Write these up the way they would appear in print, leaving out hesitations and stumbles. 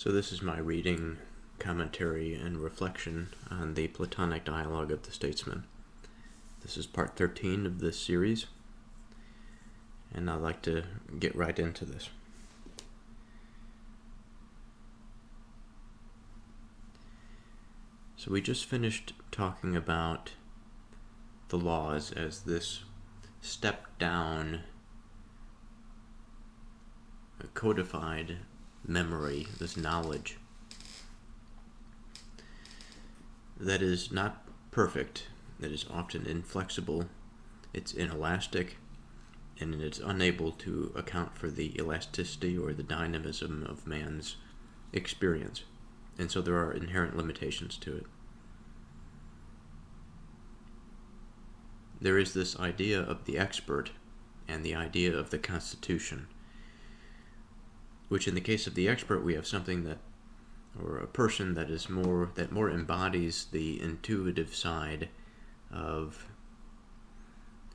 So this is my reading, commentary, and reflection on the Platonic dialogue of the Statesman. This is part 13 of this series, and I'd like to get right into this. So we just finished talking about the laws as this step down, codified memory, this knowledge that is not perfect, that is often inflexible, it's inelastic, and it's unable to account for the elasticity or the dynamism of man's experience. And so there are inherent limitations to it. There is this idea of the expert and the idea of the constitution, which in the case of the expert we have something that, or a person that is more embodies the intuitive side of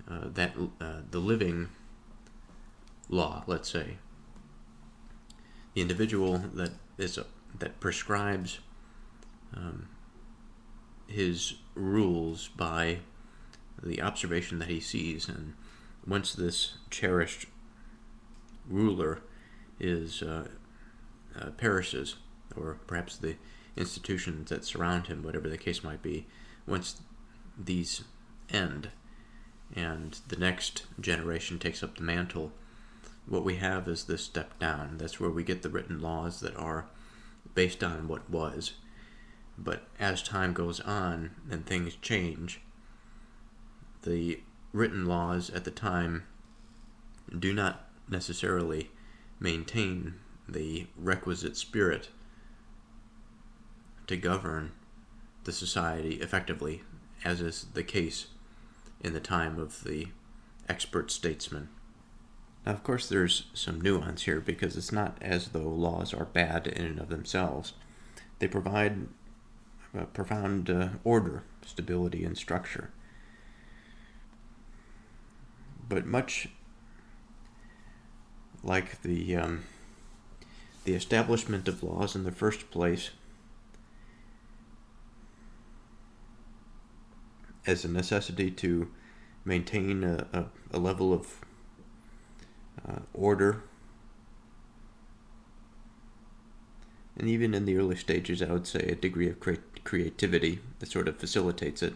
the living law, let's say. The individual that prescribes his rules by the observation that he sees, and once this cherished ruler perishes, or perhaps the institutions that surround him, whatever the case might be, once these end and the next generation takes up the mantle, what we have is this step down. That's where we get the written laws that are based on what was. But as time goes on and things change, the written laws at the time do not necessarily maintain the requisite spirit to govern the society effectively, as is the case in the time of the expert statesman. Now, of course, there's some nuance here, because it's not as though laws are bad in and of themselves. They provide profound order, stability, and structure. But much like the establishment of laws in the first place as a necessity to maintain a level of order, and even in the early stages, I would say a degree of creativity that sort of facilitates it.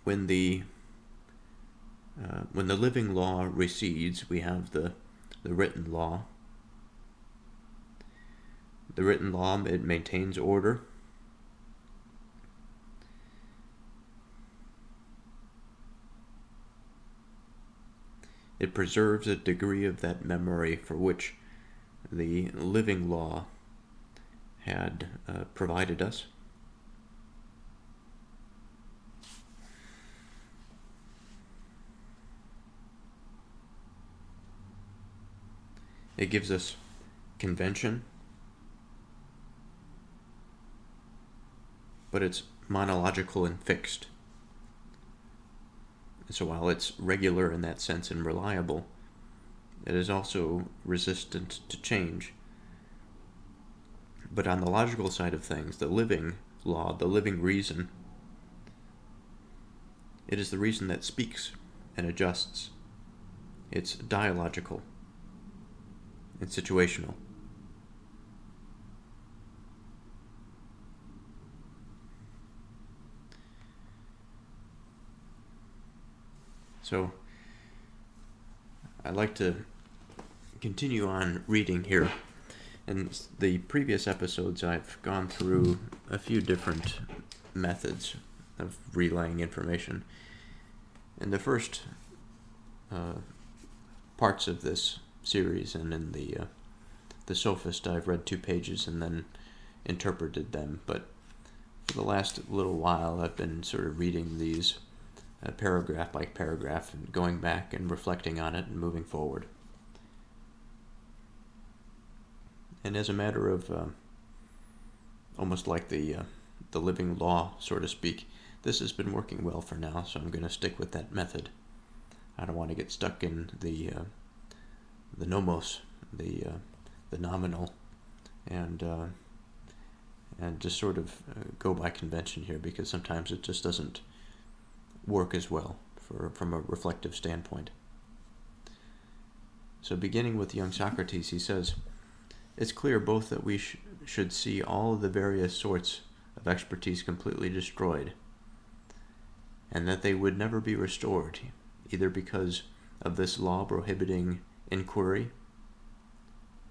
When the living law recedes, we have the written law. The written law, it maintains order. It preserves a degree of that memory for which the living law had provided us. It gives us convention, but it's monological and fixed. So while it's regular in that sense and reliable, it is also resistant to change. But on the logical side of things, the living law, the living reason, it is the reason that speaks and adjusts. It's dialogical. It's situational. So I'd like to continue on reading here. In the previous episodes, I've gone through a few different methods of relaying information. In the first parts of this series, and in the Sophist, I've read 2 pages and then interpreted them. But for the last little while, I've been sort of reading these paragraph by paragraph, and going back and reflecting on it and moving forward. And as a matter of almost like the living law, so to speak, this has been working well for now, so I'm going to stick with that method. I don't want to get stuck in the nomos, the nominal, and just sort of go by convention here, because sometimes it just doesn't work as well from a reflective standpoint. So beginning with young Socrates, he says, "It's clear both that we should see all of the various sorts of expertise completely destroyed, and that they would never be restored, either because of this law prohibiting inquiry,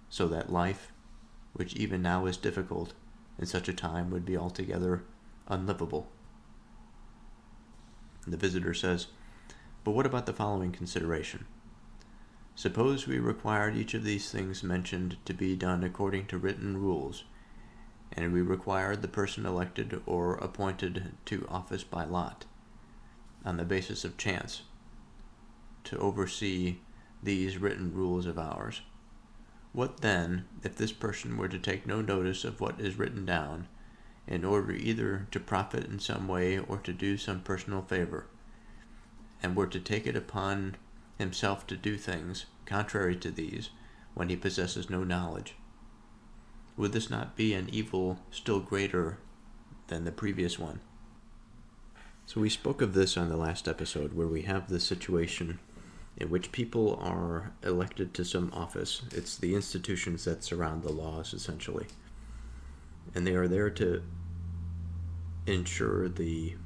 so that life, which even now is difficult, in such a time would be altogether unlivable." The visitor says, "But what about the following consideration? Suppose we required each of these things mentioned to be done according to written rules, and we required the person elected or appointed to office by lot, on the basis of chance, to oversee these written rules of ours. What then, if this person were to take no notice of what is written down, in order either to profit in some way or to do some personal favor, and were to take it upon himself to do things contrary to these, when he possesses no knowledge? Would this not be an evil still greater than the previous one?" So we spoke of this on the last episode, where we have this situation in which people are elected to some office. It's the institutions that surround the laws, essentially. And they are there to ensure the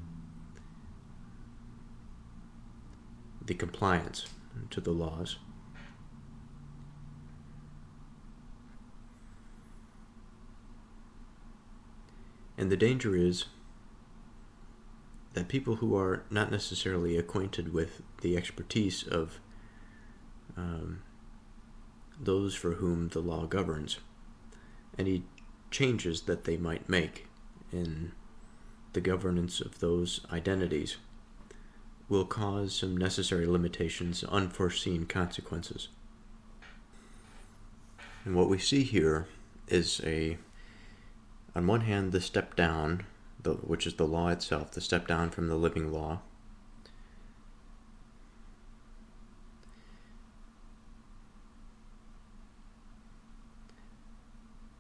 compliance to the laws. And the danger is that people who are not necessarily acquainted with the expertise of those for whom the law governs, any changes that they might make in the governance of those identities, will cause some necessary limitations, unforeseen consequences. And what we see here is on one hand, the step down, which is the law itself, the step down from the living law.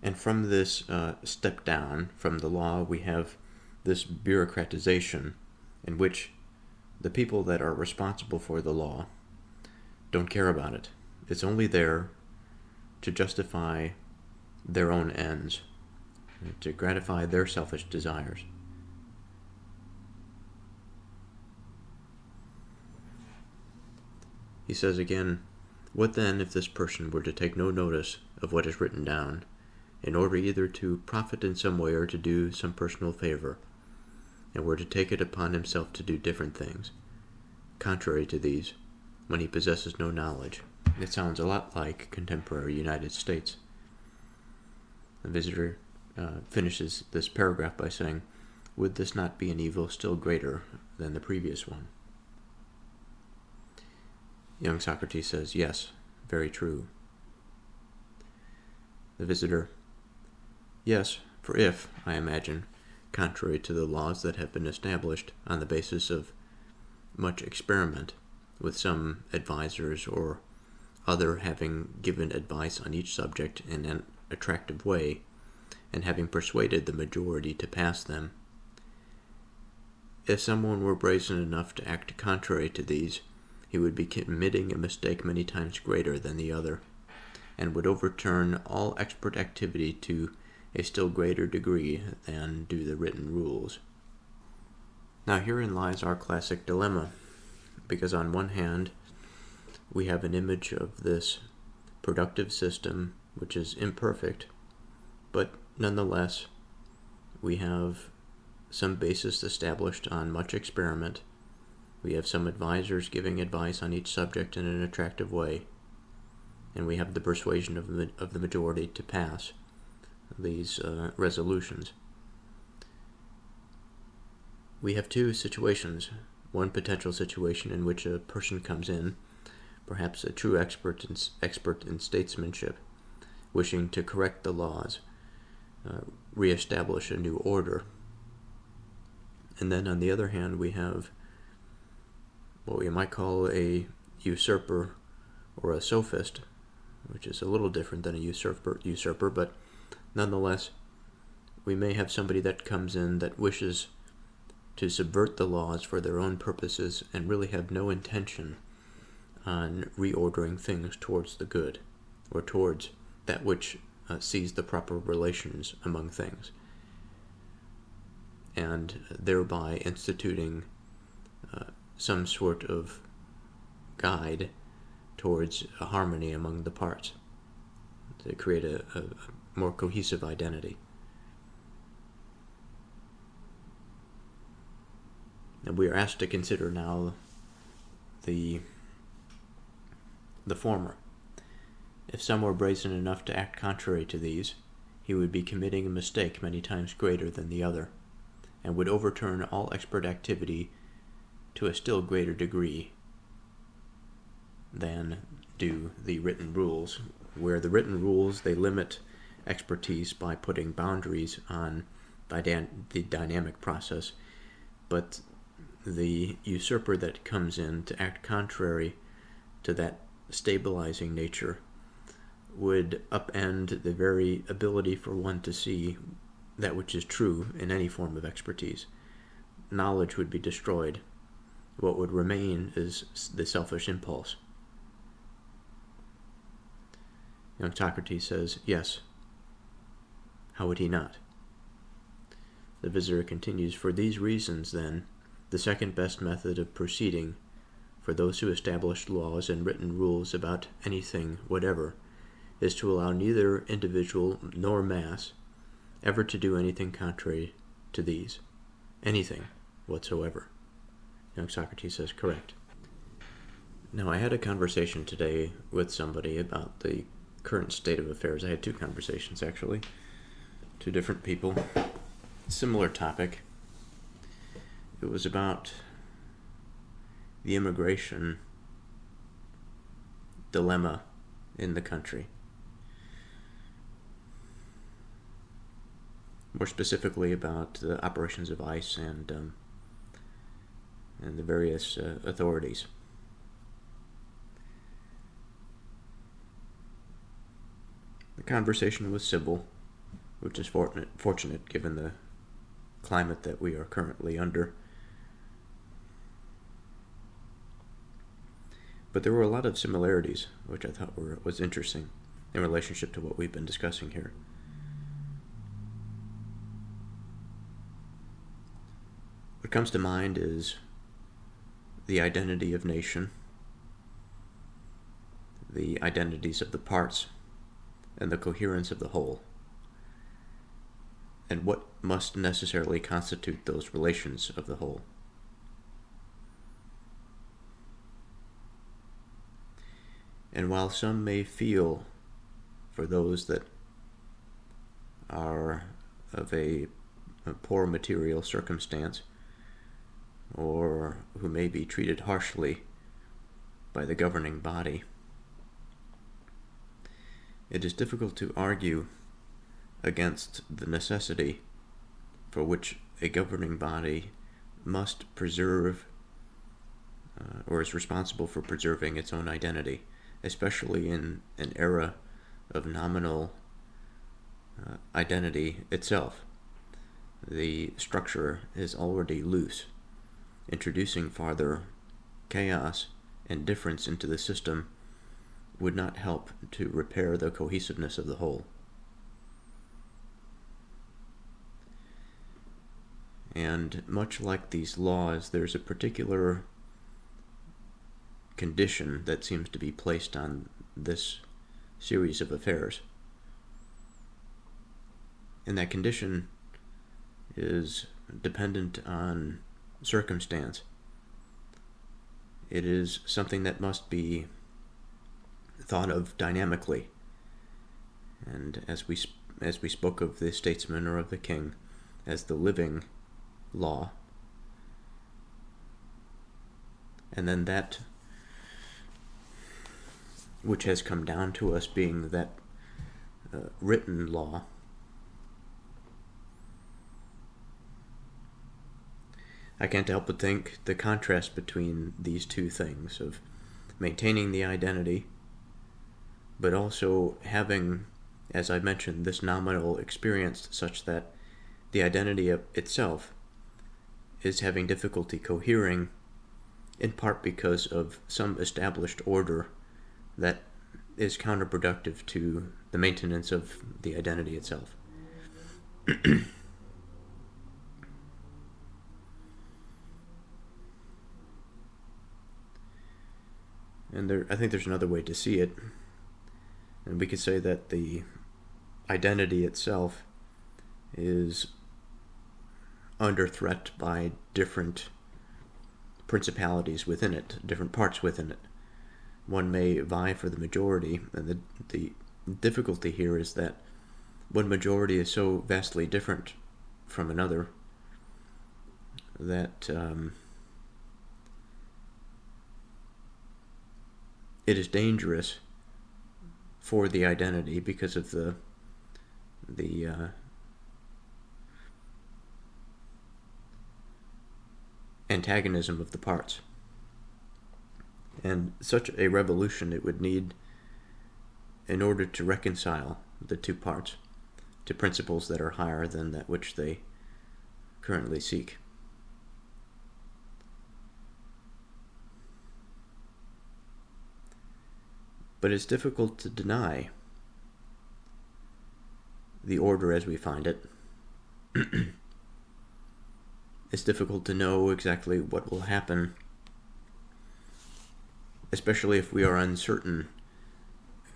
And from this step down from the law, we have this bureaucratization in which the people that are responsible for the law don't care about it. It's only there to justify their own ends, to gratify their selfish desires. He says again, "What then if this person were to take no notice of what is written down, in order either to profit in some way or to do some personal favor, and were to take it upon himself to do different things, contrary to these, when he possesses no knowledge?" It sounds a lot like contemporary United States. The visitor finishes this paragraph by saying, "Would this not be an evil still greater than the previous one?" Young Socrates says, "Yes, very true." The visitor, "Yes, for if, I imagine, contrary to the laws that have been established on the basis of much experiment, with some advisors or other having given advice on each subject in an attractive way, and having persuaded the majority to pass them, if someone were brazen enough to act contrary to these, he would be committing a mistake many times greater than the other, and would overturn all expert activity to a still greater degree than do the written rules." Now herein lies our classic dilemma, because on one hand, we have an image of this productive system which is imperfect, but nonetheless, we have some basis established on much experiment. We have some advisors giving advice on each subject in an attractive way, and we have the persuasion of the majority to pass these resolutions. We have two situations. One potential situation in which a person comes in, perhaps a true expert in statesmanship, wishing to correct the laws, reestablish a new order. And then on the other hand, we have what we might call a usurper or a sophist, which is a little different than a usurper, but nonetheless, we may have somebody that comes in that wishes to subvert the laws for their own purposes and really have no intention on reordering things towards the good or towards that which sees the proper relations among things, and thereby instituting some sort of guide towards a harmony among the parts to create a more cohesive identity. And we are asked to consider now the former. If some were brazen enough to act contrary to these, he would be committing a mistake many times greater than the other, and would overturn all expert activity to a still greater degree than do the written rules, where the written rules, they limit expertise by putting boundaries on the dynamic process, but the usurper that comes in to act contrary to that stabilizing nature would upend the very ability for one to see that which is true in any form of expertise. Knowledge would be destroyed. What would remain is the selfish impulse. Young Socrates says, yes. How would he not? The visitor continues, for these reasons, then, the second best method of proceeding for those who establish laws and written rules about anything whatever is to allow neither individual nor mass ever to do anything contrary to these, anything whatsoever. Young Socrates says, correct. Now, I had a conversation today with somebody about the current state of affairs. I had two conversations, actually. Two different people. Similar topic. It was about the immigration dilemma in the country. More specifically about the operations of ICE and the various authorities. The conversation was civil, which is fortunate given the climate that we are currently under. But there were a lot of similarities, which I thought was interesting in relationship to what we've been discussing here. What comes to mind is the identity of nation, the identities of the parts, and the coherence of the whole, and what must necessarily constitute those relations of the whole. And while some may feel for those that are of a poor material circumstance, or who may be treated harshly by the governing body, it is difficult to argue against the necessity for which a governing body must preserve or is responsible for preserving its own identity, especially in an era of nominal identity itself. The structure is already loose. Introducing farther chaos and difference into the system would not help to repair the cohesiveness of the whole. And much like these laws, there's a particular condition that seems to be placed on this series of affairs. And that condition is dependent on circumstance. It is something that must be thought of dynamically. And as we spoke of the statesman or of the king as the living law, and then that which has come down to us being that written law, I can't help but think the contrast between these two things of maintaining the identity, but also having, as I mentioned, this nominal experience such that the identity itself is having difficulty cohering, in part because of some established order that is counterproductive to the maintenance of the identity itself. And I think there's another way to see it. And we could say that the identity itself is under threat by different principalities within it, different parts within it. One may vie for the majority, and the difficulty here is that one majority is so vastly different from another that it is dangerous for the identity because of the antagonism of the parts. And such a revolution it would need in order to reconcile the two parts to principles that are higher than that which they currently seek. But it's difficult to deny the order as we find it. It's difficult to know exactly what will happen, especially if we are uncertain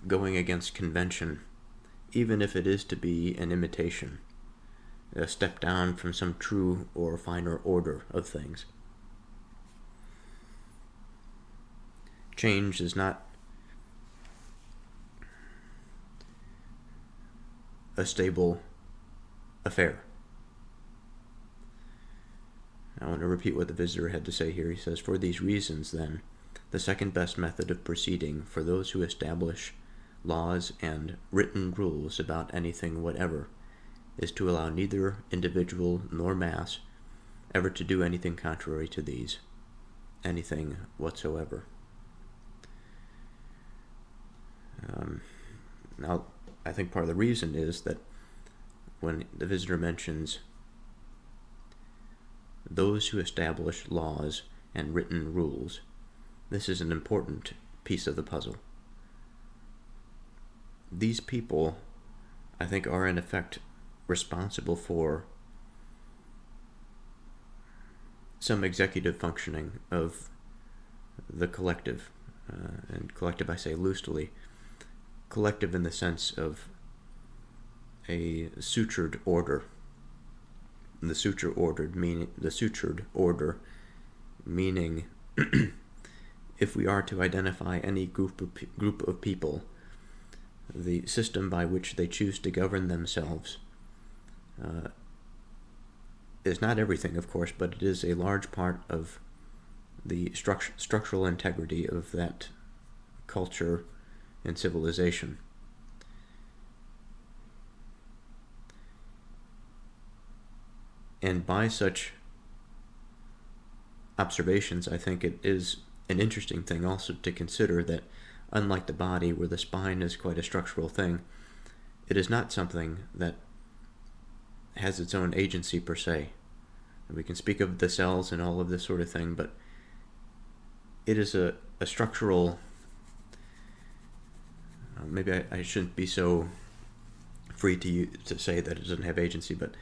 going against convention, even if it is to be an imitation, a step down from some true or finer order of things. Change is not a stable affair. I want to repeat what the visitor had to say here. He says, "For these reasons, then, the second best method of proceeding for those who establish laws and written rules about anything whatever is to allow neither individual nor mass ever to do anything contrary to these, anything whatsoever." Now, I think part of the reason is that when the visitor mentions those who establish laws and written rules, this is an important piece of the puzzle. These people, I think, are in effect responsible for some executive functioning of the collective. And collective, I say loosely, collective in the sense of a sutured order. The sutured order meaning if we are to identify any group of people, the system by which they choose to govern themselves is not everything, of course, but it is a large part of the structural integrity of that culture and civilization. And by such observations, I think it is an interesting thing also to consider that, unlike the body, where the spine is quite a structural thing, it is not something that has its own agency per se. And we can speak of the cells and all of this sort of thing, but it is a structural... maybe I shouldn't be so free to say that it doesn't have agency, but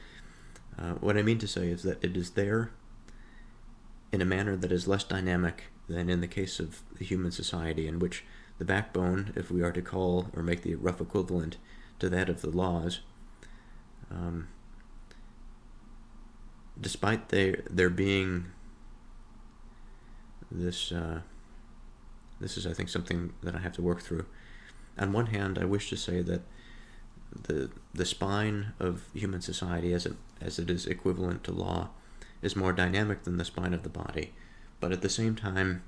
what I mean to say is that it is there in a manner that is less dynamic than in the case of the human society, in which the backbone, if we are to call or make the rough equivalent to that of the laws, despite there being this is, I think, something that I have to work through. On one hand, I wish to say that the spine of human society, as it is equivalent to law, is more dynamic than the spine of the body. But at the same time,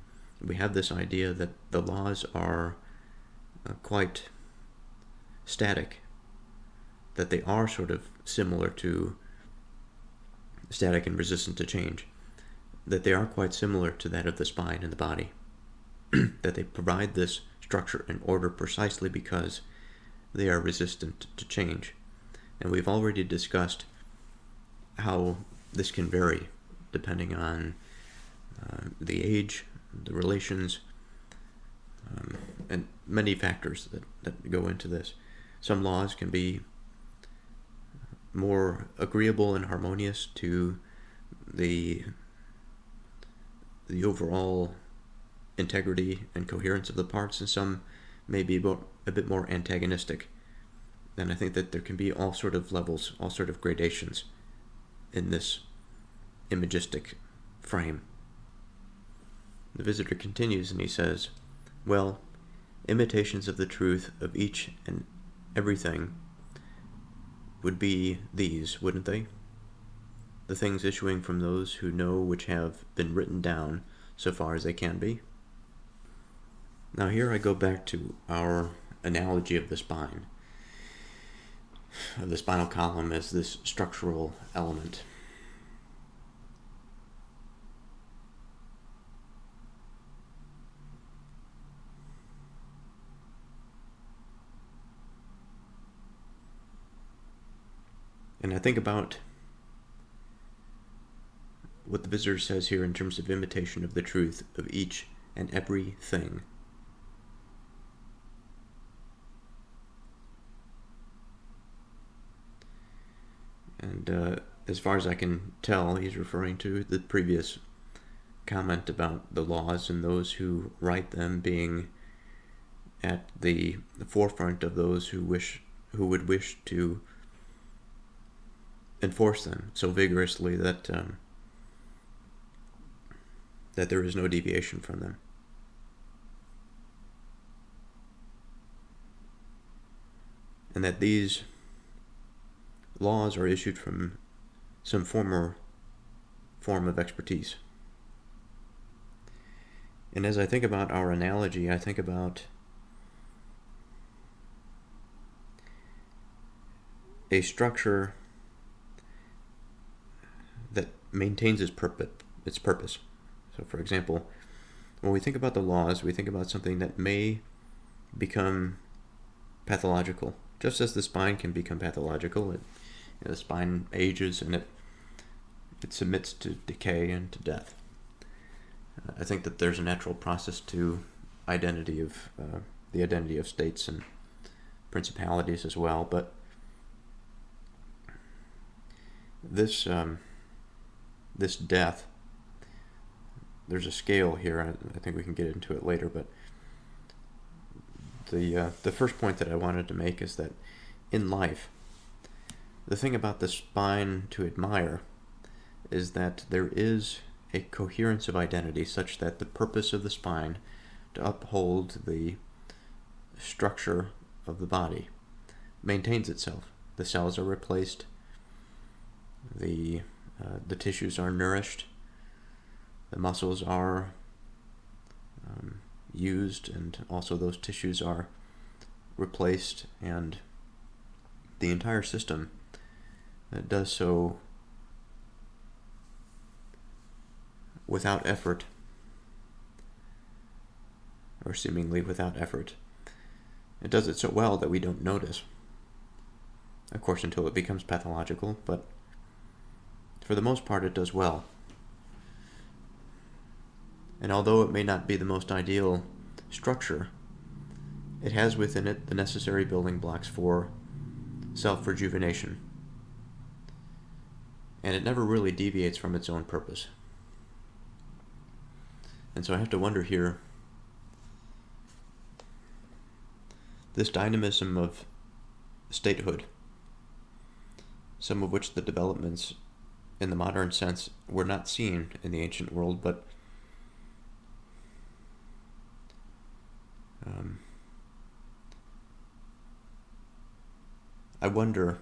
we have this idea that the laws are quite static, that they are sort of similar to static and resistant to change, that they are quite similar to that of the spine and the body. that they provide this structure and order precisely because they are resistant to change. And we've already discussed how this can vary depending on the age, the relations, and many factors that go into this. Some laws can be more agreeable and harmonious to the overall integrity and coherence of the parts, and some may be a bit more antagonistic. And I think that there can be all sort of levels, all sort of gradations in this imagistic frame. The visitor continues and he says, well, imitations of the truth of each and everything would be these, wouldn't they? The things issuing from those who know, which have been written down so far as they can be. Now here I go back to our analogy of the spine, of the spinal column as this structural element. And I think about what the visitor says here in terms of imitation of the truth of each and every thing. And as far as I can tell, he's referring to the previous comment about the laws and those who write them being at the forefront of those who would wish to enforce them so vigorously that that there is no deviation from them. And that these laws are issued from some form of expertise. And as I think about our analogy, I think about a structure that maintains its purpose. So, for example, when we think about the laws, we think about something that may become pathological, just as the spine can become pathological. The spine ages and it submits to decay and to death. I think that there's a natural process to the identity of states and principalities as well, but this death, there's a scale here. I think we can get into it later, but the first point that I wanted to make is that in life, the thing about the spine to admire is that there is a coherence of identity such that the purpose of the spine to uphold the structure of the body maintains itself. The cells are replaced, the tissues are nourished, the muscles are used, and also those tissues are replaced, and the entire system does so without effort, or seemingly without effort. It does it so well that we don't notice. Of course, until it becomes pathological, but for the most part it does well. And although it may not be the most ideal structure, it has within it the necessary building blocks for self-rejuvenation. And it never really deviates from its own purpose. And so I have to wonder here, this dynamism of statehood, some of which the developments in the modern sense were not seen in the ancient world, but I wonder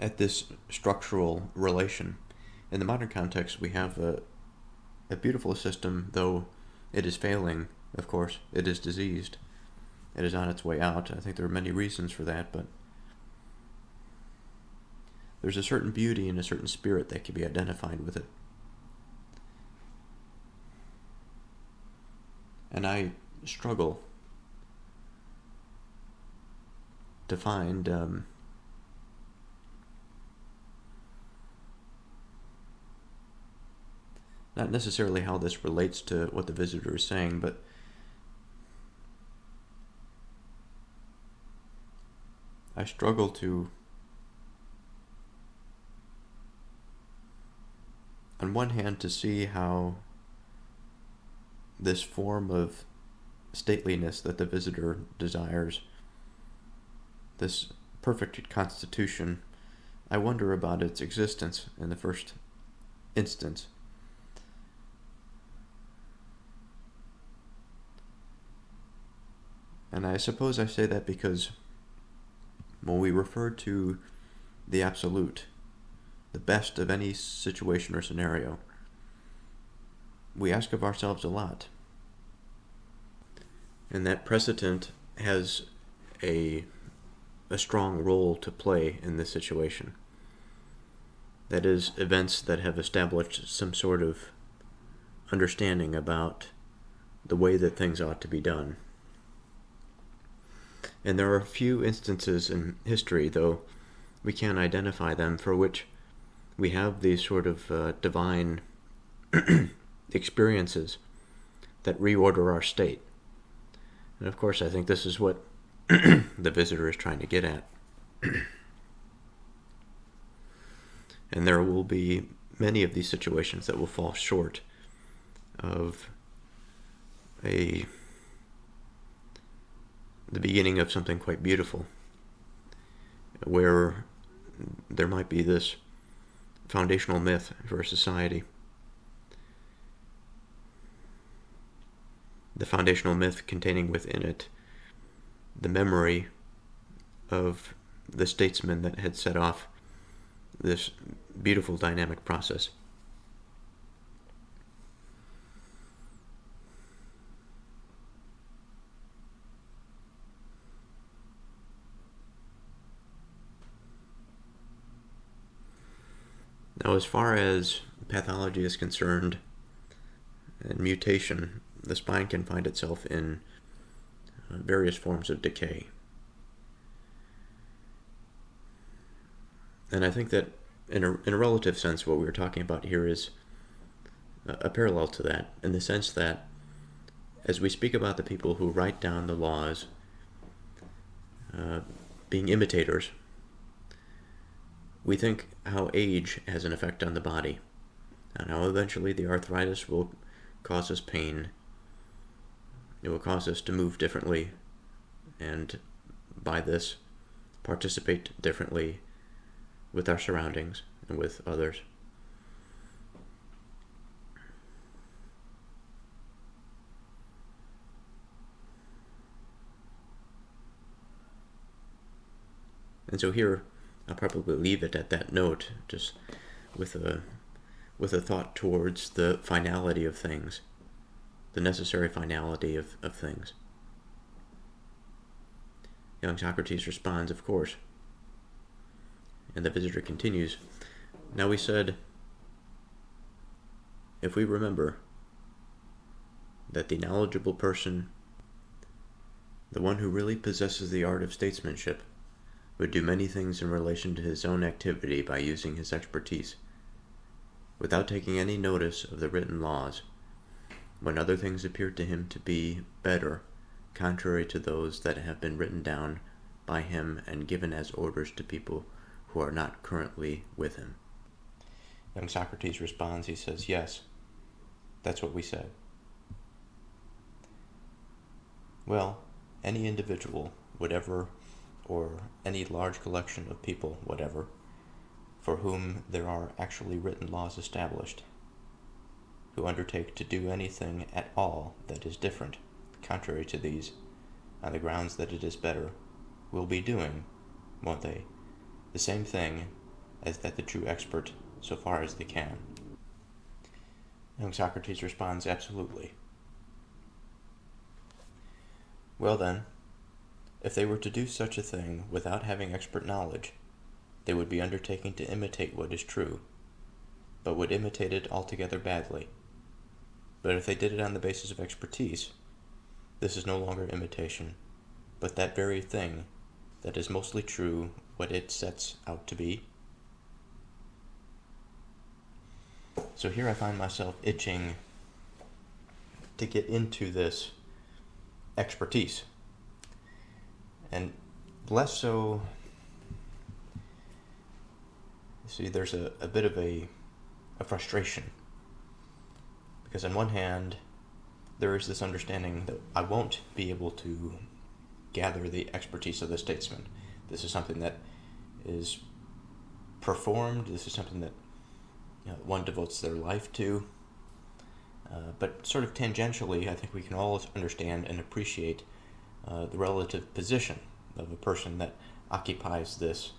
at this structural relation. In the modern context, we have a beautiful system, though it is failing, of course. It is diseased. It is on its way out. I think there are many reasons for that, but There's a certain beauty and a certain spirit that can be identified with it. And I struggle to find not necessarily how this relates to what the visitor is saying, but I struggle to, on one hand, to see how this form of stateliness that the visitor desires, this perfect constitution, I wonder about its existence in the first instance. And I suppose I say that because when we refer to the absolute, the best of any situation or scenario, we ask of ourselves a lot. And that precedent has a strong role to play in this situation. That is, events that have established some sort of understanding about the way that things ought to be done. And there are a few instances in history, though we can't identify them, for which we have these sort of divine experiences that reorder our state. And of course, I think this is what the visitor is trying to get at. And there will be many of these situations that will fall short of the beginning of something quite beautiful, where there might be this foundational myth for a society. The foundational myth containing within it the memory of the statesman that had set off this beautiful dynamic process. Now, as far as pathology is concerned, and mutation, the spine can find itself in various forms of decay. And I think that in a relative sense, what we're talking about here is a parallel to that, in the sense that as we speak about the people who write down the laws being imitators, we think how age has an effect on the body, and how eventually the arthritis will cause us pain. It will cause us to move differently, and by this, participate differently with our surroundings and with others. And so here, I'll probably leave it at that note, just with a thought towards the finality of things, the necessary finality of things. Young Socrates responds, of course. And the visitor continues, now we said, if we remember that the knowledgeable person, the one who really possesses the art of statesmanship, would do many things in relation to his own activity by using his expertise, without taking any notice of the written laws, when other things appear to him to be better, contrary to those that have been written down by him and given as orders to people who are not currently with him. Young Socrates responds, he says, yes, that's what we said. Well, any individual, whatever, or any large collection of people, whatever, for whom there are actually written laws established, who undertake to do anything at all that is different, contrary to these, on the grounds that it is better, will be doing, won't they, the same thing as that the true expert, so far as they can. Young Socrates responds, absolutely. Well then, if they were to do such a thing without having expert knowledge, they would be undertaking to imitate what is true, but would imitate it altogether badly. But if they did it on the basis of expertise, this is no longer imitation, but that very thing that is mostly true, what it sets out to be. So here I find myself itching to get into this expertise, and less so. See, there's a bit of a frustration, because on one hand there is this understanding that I won't be able to gather the expertise of the statesman. This is something that is performed. This is something that one devotes their life to. But sort of tangentially, I think we can all understand and appreciate the relative position of a person that occupies this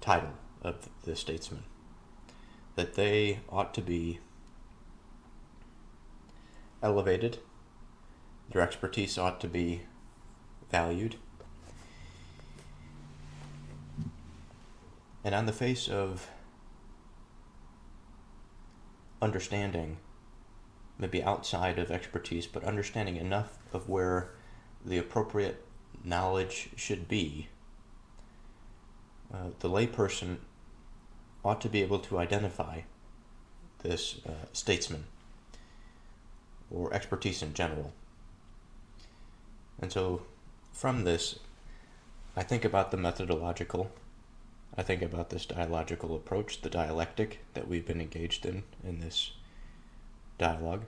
title of the statesman. That they ought to be elevated, their expertise ought to be valued. And on the face of understanding, maybe outside of expertise, but understanding enough of where the appropriate knowledge should be, the layperson ought to be able to identify this statesman or expertise in general. And so from this, I think about the methodological, I think about this dialogical approach, the dialectic that we've been engaged in this dialogue.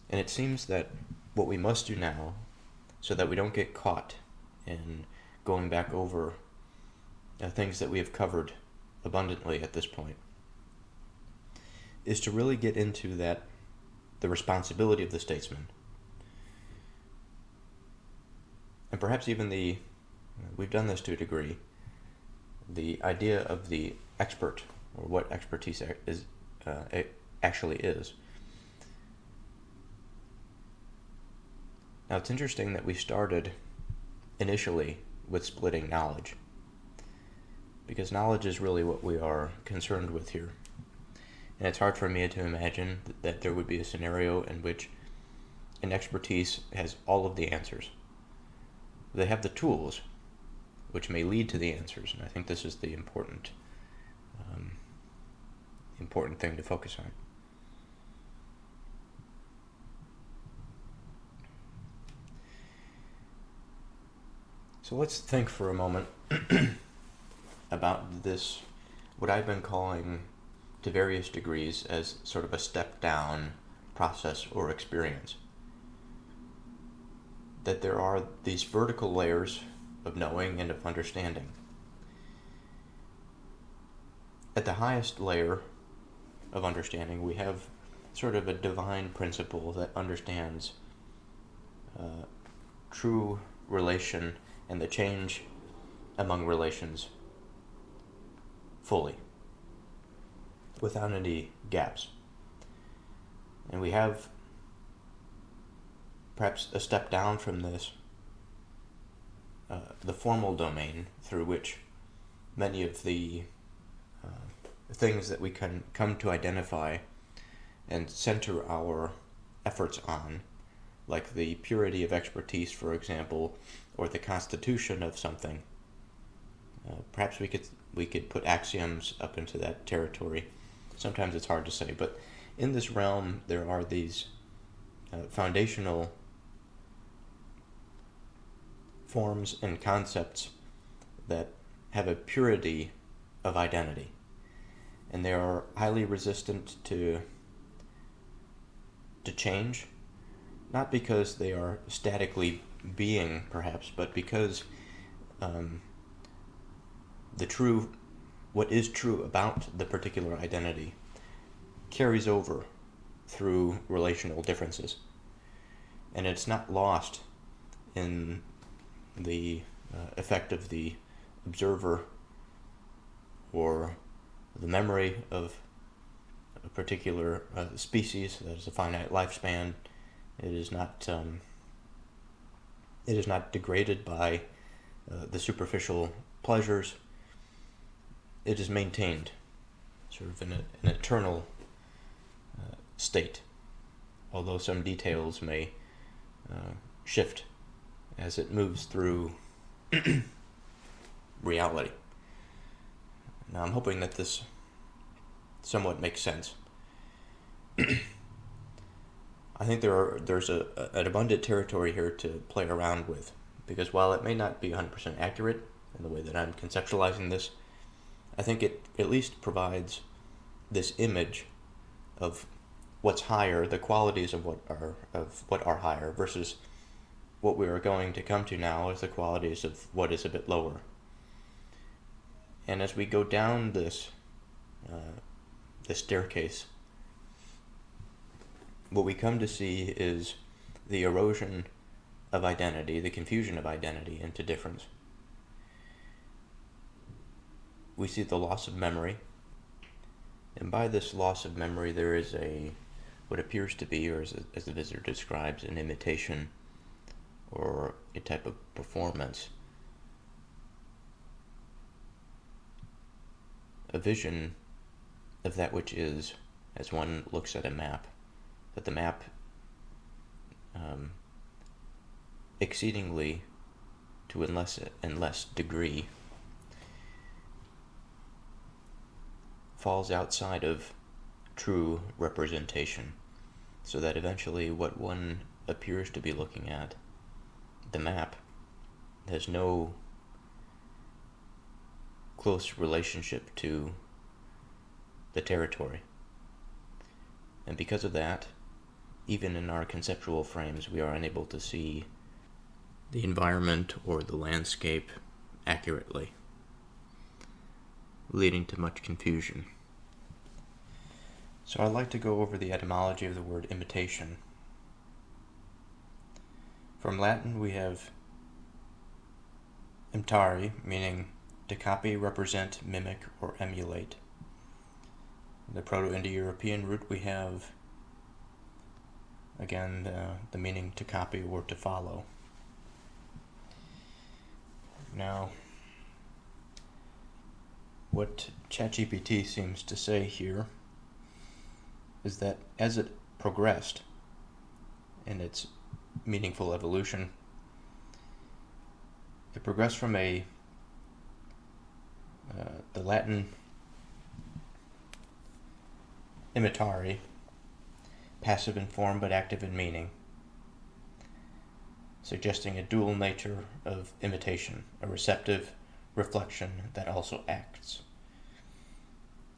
And it seems that what we must do now, so that we don't get caught in going back over things that we have covered abundantly at this point, is to really get into the responsibility of the statesman. And perhaps even we've done this to a degree, the idea of the expert, or what expertise actually is. Now it's interesting that we started initially with splitting knowledge, because knowledge is really what we are concerned with here. And it's hard for me to imagine that there would be a scenario in which an expertise has all of the answers. They have the tools, which may lead to the answers, and I think this is the important thing to focus on. So let's think for a moment about this, what I've been calling to various degrees as sort of a step down process or experience. That there are these vertical layers of knowing and of understanding. At the highest layer of understanding, we have sort of a divine principle that understands true relation and the change among relations fully, without any gaps. And we have perhaps a step down from this, the formal domain through which many of the things that we can come to identify and center our efforts on, like the purity of expertise, for example, or the constitution of something. Perhaps we could put axioms up into that territory. Sometimes it's hard to say, but in this realm there are these foundational forms and concepts that have a purity of identity, and they are highly resistant to change, not because they are statically being, perhaps, but because what is true about the particular identity carries over through relational differences, and it's not lost in the effect of the observer or the memory of a particular species that has a finite lifespan. It is not degraded by the superficial pleasures. It is maintained sort of in an eternal state, although some details may shift as it moves through reality. Now, I'm hoping that this somewhat makes sense. I think there's an abundant territory here to play around with, because while it may not be 100% accurate in the way that I'm conceptualizing this, I think it at least provides this image of what's higher, the qualities of what are higher, versus what we are going to come to now is the qualities of what is a bit lower. And as we go down this staircase, what we come to see is the erosion of identity, the confusion of identity into difference. We see the loss of memory, and by this loss of memory there is what appears to be, or as the visitor describes, an imitation or a type of performance, a vision of that which is, as one looks at a map, that the map exceedingly to a less and less degree falls outside of true representation, so that eventually what one appears to be looking at, the map, has no close relationship to the territory. And because of that, even in our conceptual frames, we are unable to see the environment or the landscape accurately, leading to much confusion. So I'd like to go over the etymology of the word imitation. From Latin we have imitare, meaning to copy, represent, mimic, or emulate. In the Proto-Indo-European root we have, again, the meaning to copy or to follow. Now, what ChatGPT seems to say here is that as it progressed in its meaningful evolution, it progressed from the Latin imitare, passive in form but active in meaning, suggesting a dual nature of imitation, a receptive reflection that also acts.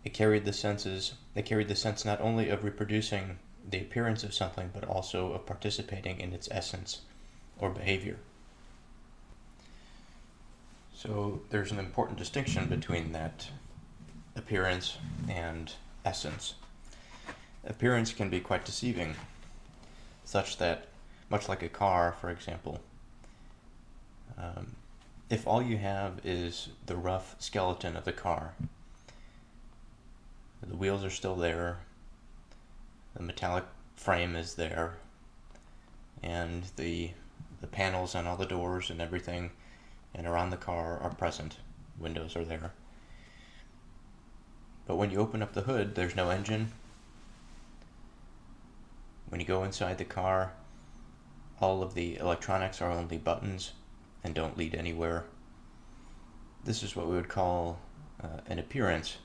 It carried the sense not only of reproducing the appearance of something, but also of participating in its essence or behavior. So there's an important distinction between that appearance and essence. Appearance can be quite deceiving, such that, much like a car, for example, if all you have is the rough skeleton of the car, the wheels are still there, the metallic frame is there, and the panels on all the doors and everything and around the car are present, windows are there. But when you open up the hood, there's no engine. When you go inside the car, all of the electronics are only buttons and don't lead anywhere. This is what we would call an appearance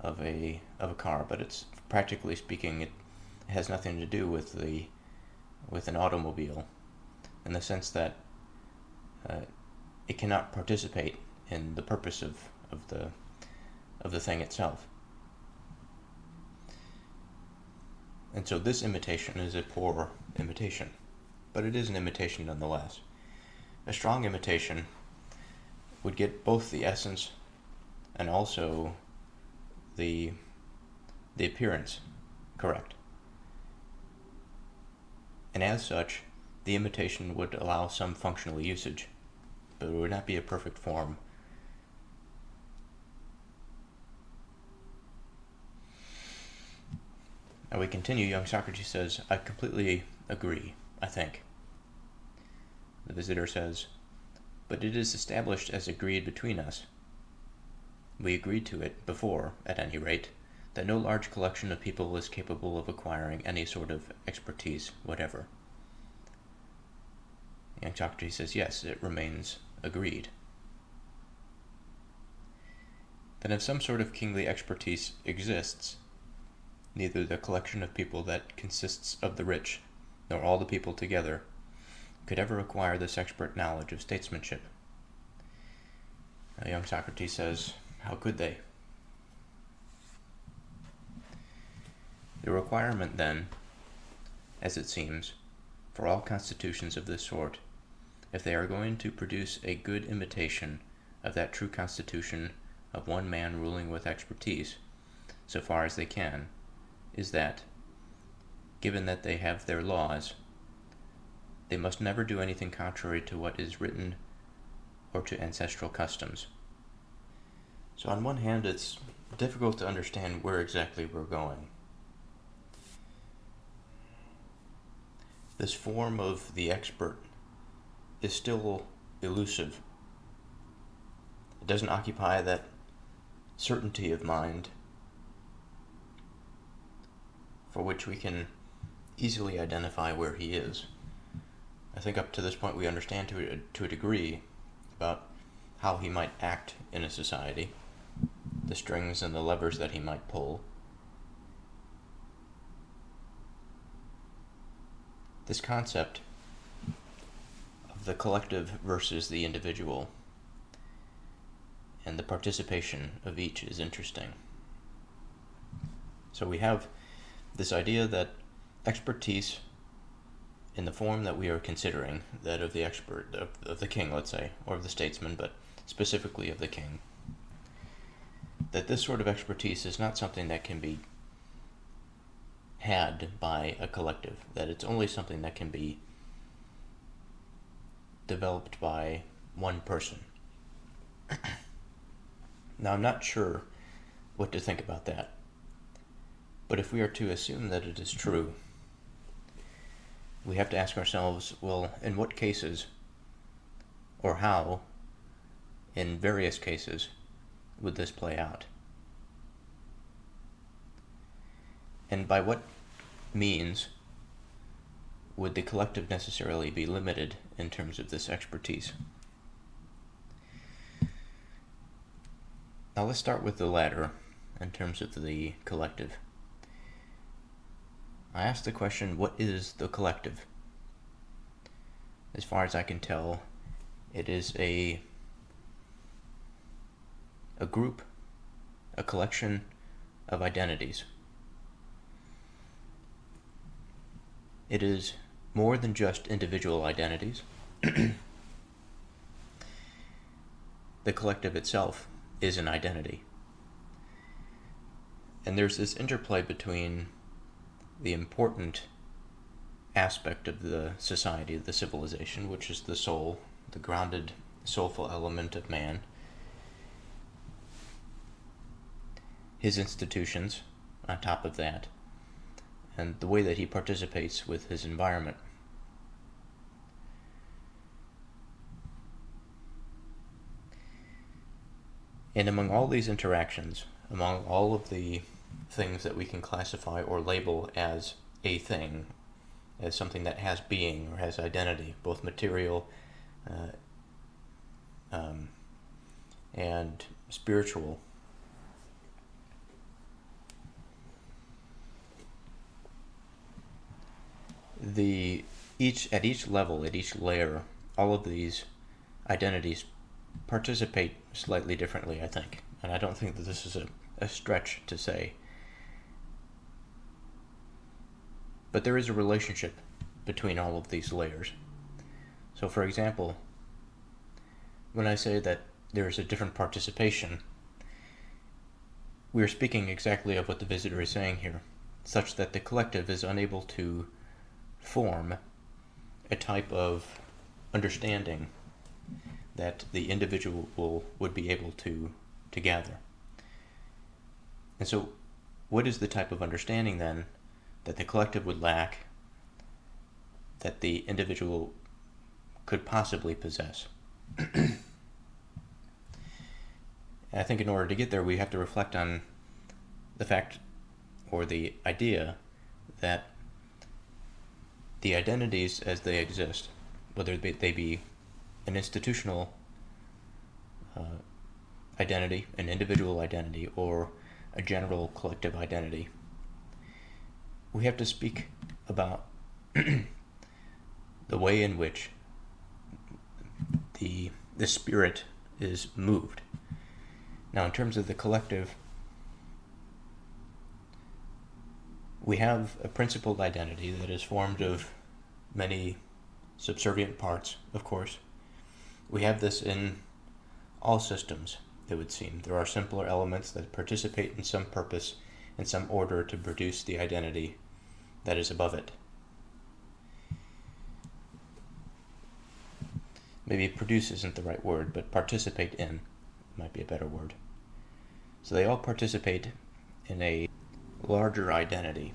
of a car, but it's, practically speaking, it has nothing to do with an automobile, in the sense that it cannot participate in the purpose of the thing itself. And so this imitation is a poor imitation, but it is an imitation nonetheless. A strong imitation would get both the essence and also the appearance correct. And as such, the imitation would allow some functional usage, but it would not be a perfect form. Now we continue. Young Socrates says, "I completely agree, I think." The visitor says, but it is established as agreed between us. We agreed to it before, at any rate, that no large collection of people is capable of acquiring any sort of expertise whatever. Young Socrates says, yes, it remains agreed. Then if some sort of kingly expertise exists, neither the collection of people that consists of the rich, nor all the people together, could ever acquire this expert knowledge of statesmanship. Now, young Socrates says, how could they? The requirement then, as it seems, for all constitutions of this sort, if they are going to produce a good imitation of that true constitution of one man ruling with expertise, so far as they can, is that, given that they have their laws, they must never do anything contrary to what is written or to ancestral customs. So on one hand, it's difficult to understand where exactly we're going. This form of the expert is still elusive. It doesn't occupy that certainty of mind for which we can easily identify where he is. I think up to this point we understand to a degree about how he might act in a society, the strings and the levers that he might pull. This concept of the collective versus the individual and the participation of each is interesting. So we have this idea that expertise in the form that we are considering, that of the expert, of the king, let's say, or of the statesman, but specifically of the king, that this sort of expertise is not something that can be had by a collective, that it's only something that can be developed by one person. Now, I'm not sure what to think about that, but if we are to assume that it is true, we have to ask ourselves, well, in what cases, or how, in various cases, would this play out? And by what means would the collective necessarily be limited in terms of this expertise? Now let's start with the latter, in terms of the collective. I asked the question, what is the collective? As far as I can tell, it is a group, a collection of identities. It is more than just individual identities. The collective itself is an identity. And there's this interplay between the important aspect of the society, the civilization, which is the soul, the grounded, soulful element of man, his institutions on top of that, and the way that he participates with his environment. And among all these interactions, among all of the things that we can classify or label as a thing, as something that has being or has identity, both material and spiritual, at each level, at each layer, all of these identities participate slightly differently, I think. And I don't think that this is a stretch to say. But there is a relationship between all of these layers. So for example, when I say that there is a different participation, we are speaking exactly of what the visitor is saying here, such that the collective is unable to form a type of understanding that the individual would be able to gather. And so what is the type of understanding then that the collective would lack that the individual could possibly possess? I think in order to get there, we have to reflect on the fact or the idea that the identities as they exist, whether they be an institutional identity, an individual identity, or a general collective identity, we have to speak about the way in which the spirit is moved. Now, in terms of the collective, we have a principled identity that is formed of many subservient parts, of course. We have this in all systems, it would seem. There are simpler elements that participate in some purpose, in some order to produce the identity that is above it. Maybe produce isn't the right word, but participate in might be a better word. So they all participate in a larger identity.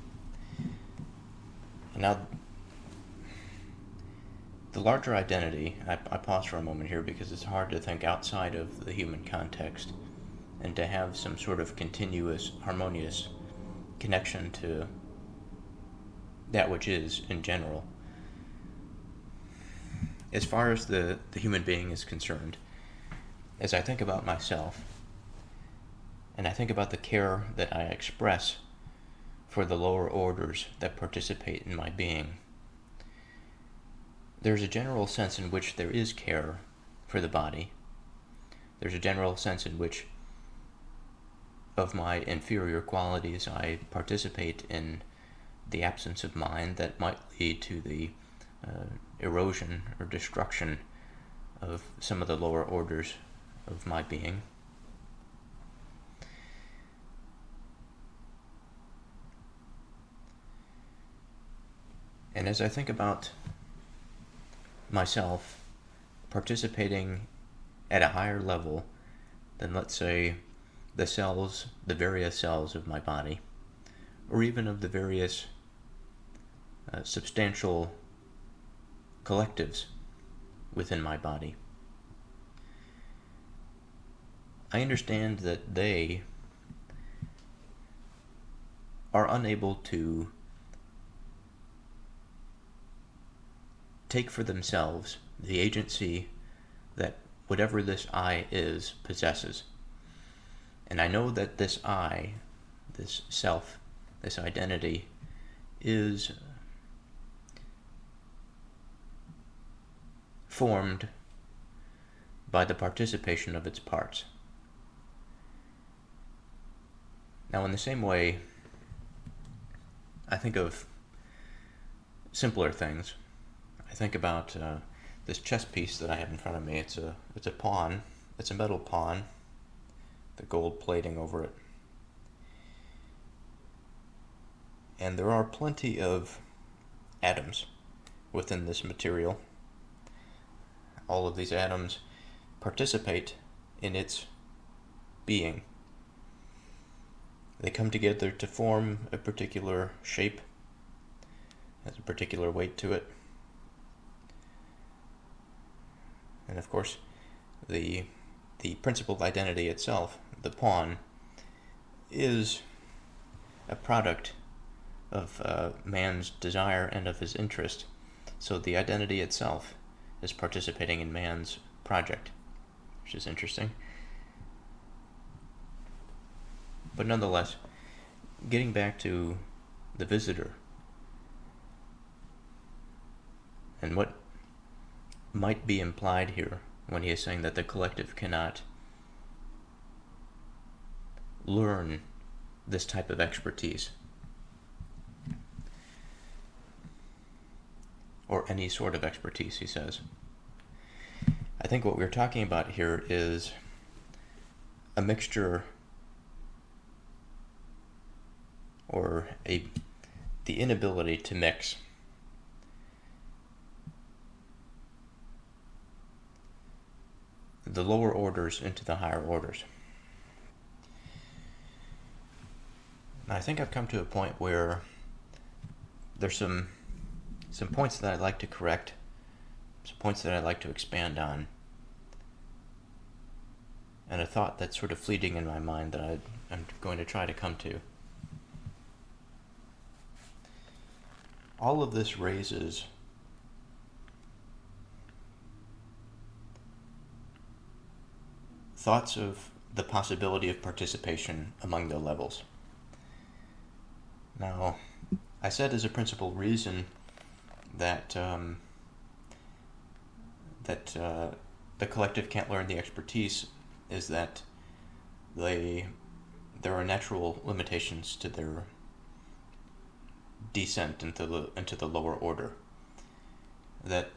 And now, the larger identity, I pause for a moment here because it's hard to think outside of the human context and to have some sort of continuous, harmonious connection to that which is in general. As far as the human being is concerned, as I think about myself, and I think about the care that I express for the lower orders that participate in my being, there's a general sense in which there is care for the body. There's a general sense in which of my inferior qualities I participate in the absence of mind that might lead to the erosion or destruction of some of the lower orders of my being. And as I think about myself participating at a higher level than, let's say, the various cells of my body, or even of the various substantial collectives within my body, I understand that they are unable to take for themselves the agency that whatever this I is possesses. And I know that this I, this self, this identity, is formed by the participation of its parts. Now, in the same way, I think of simpler things. I think about this chess piece that I have in front of me. It's a pawn. It's a metal pawn, the gold plating over it. And there are plenty of atoms within this material. All of these atoms participate in its being. They come together to form a particular shape, has a particular weight to it. And of course, the principled identity itself, the pawn, is a product of man's desire and of his interest. So the identity itself is participating in man's project, which is interesting. But nonetheless, getting back to the visitor and what might be implied here when he is saying that the collective cannot learn this type of expertise or any sort of expertise, he says. I think what we're talking about here is a mixture or the inability to mix the lower orders into the higher orders. And I think I've come to a point where there's some points that I'd like to correct, some points that I'd like to expand on and a thought that's sort of fleeting in my mind that I'm going to try to come to. All of this raises thoughts of the possibility of participation among the levels. Now, I said as a principal reason that the collective can't learn the expertise is that there are natural limitations to their descent into the lower order. That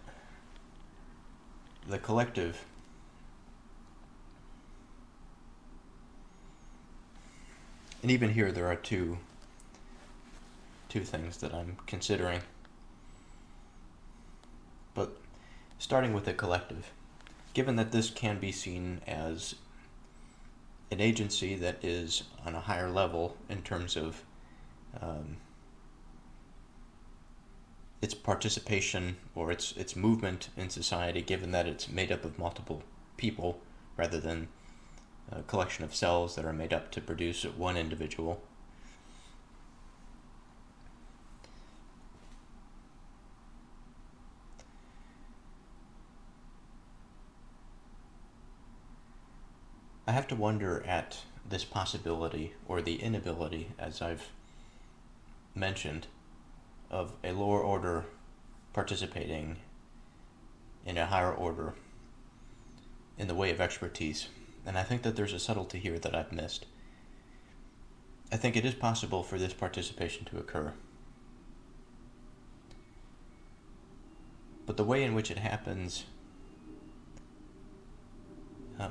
the collective and even here there are two things that I'm considering. But starting with the collective, given that this can be seen as an agency that is on a higher level in terms of its participation or its movement in society, given that it's made up of multiple people rather than a collection of cells that are made up to produce one individual. I have to wonder at this possibility, or the inability, as I've mentioned, of a lower order participating in a higher order in the way of expertise. And I think that there's a subtlety here that I've missed. I think it is possible for this participation to occur. But the way in which it happens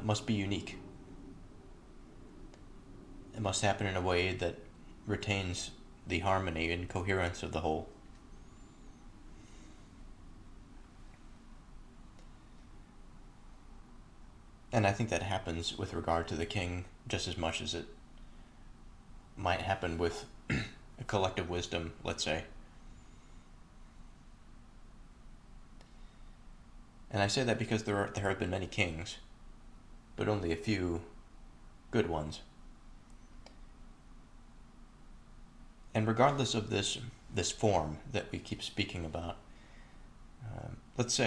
must be unique. It must happen in a way that retains the harmony and coherence of the whole. And I think that happens with regard to the king just as much as it might happen with a collective wisdom, let's say. And I say that because there have been many kings, but only a few good ones. And regardless of this form that we keep speaking about, let's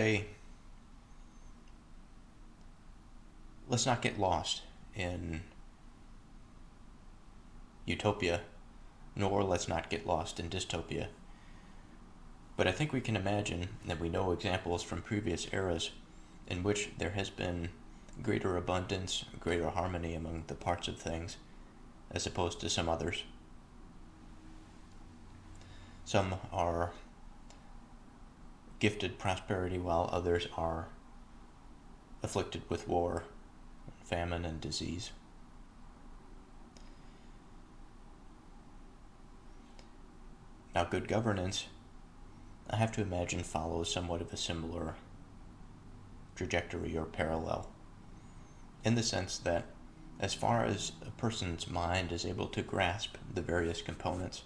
not get lost in utopia, nor let's not get lost in dystopia. But I think we can imagine that we know examples from previous eras in which there has been greater abundance, greater harmony among the parts of things, as opposed to some others. Some are gifted prosperity while others are afflicted with war, famine, and disease. Now, good governance, I have to imagine, follows somewhat of a similar trajectory or parallel, in the sense that as far as a person's mind is able to grasp the various components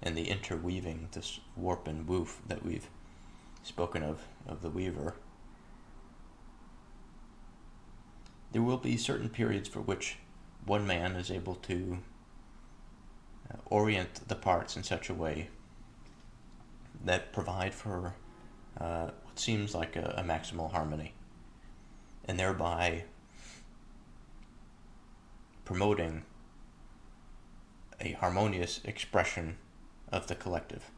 and the interweaving, this warp and woof that we've spoken of the weaver, there will be certain periods for which one man is able to orient the parts in such a way that provide for what seems like a maximal harmony, and thereby promoting a harmonious expression of the collective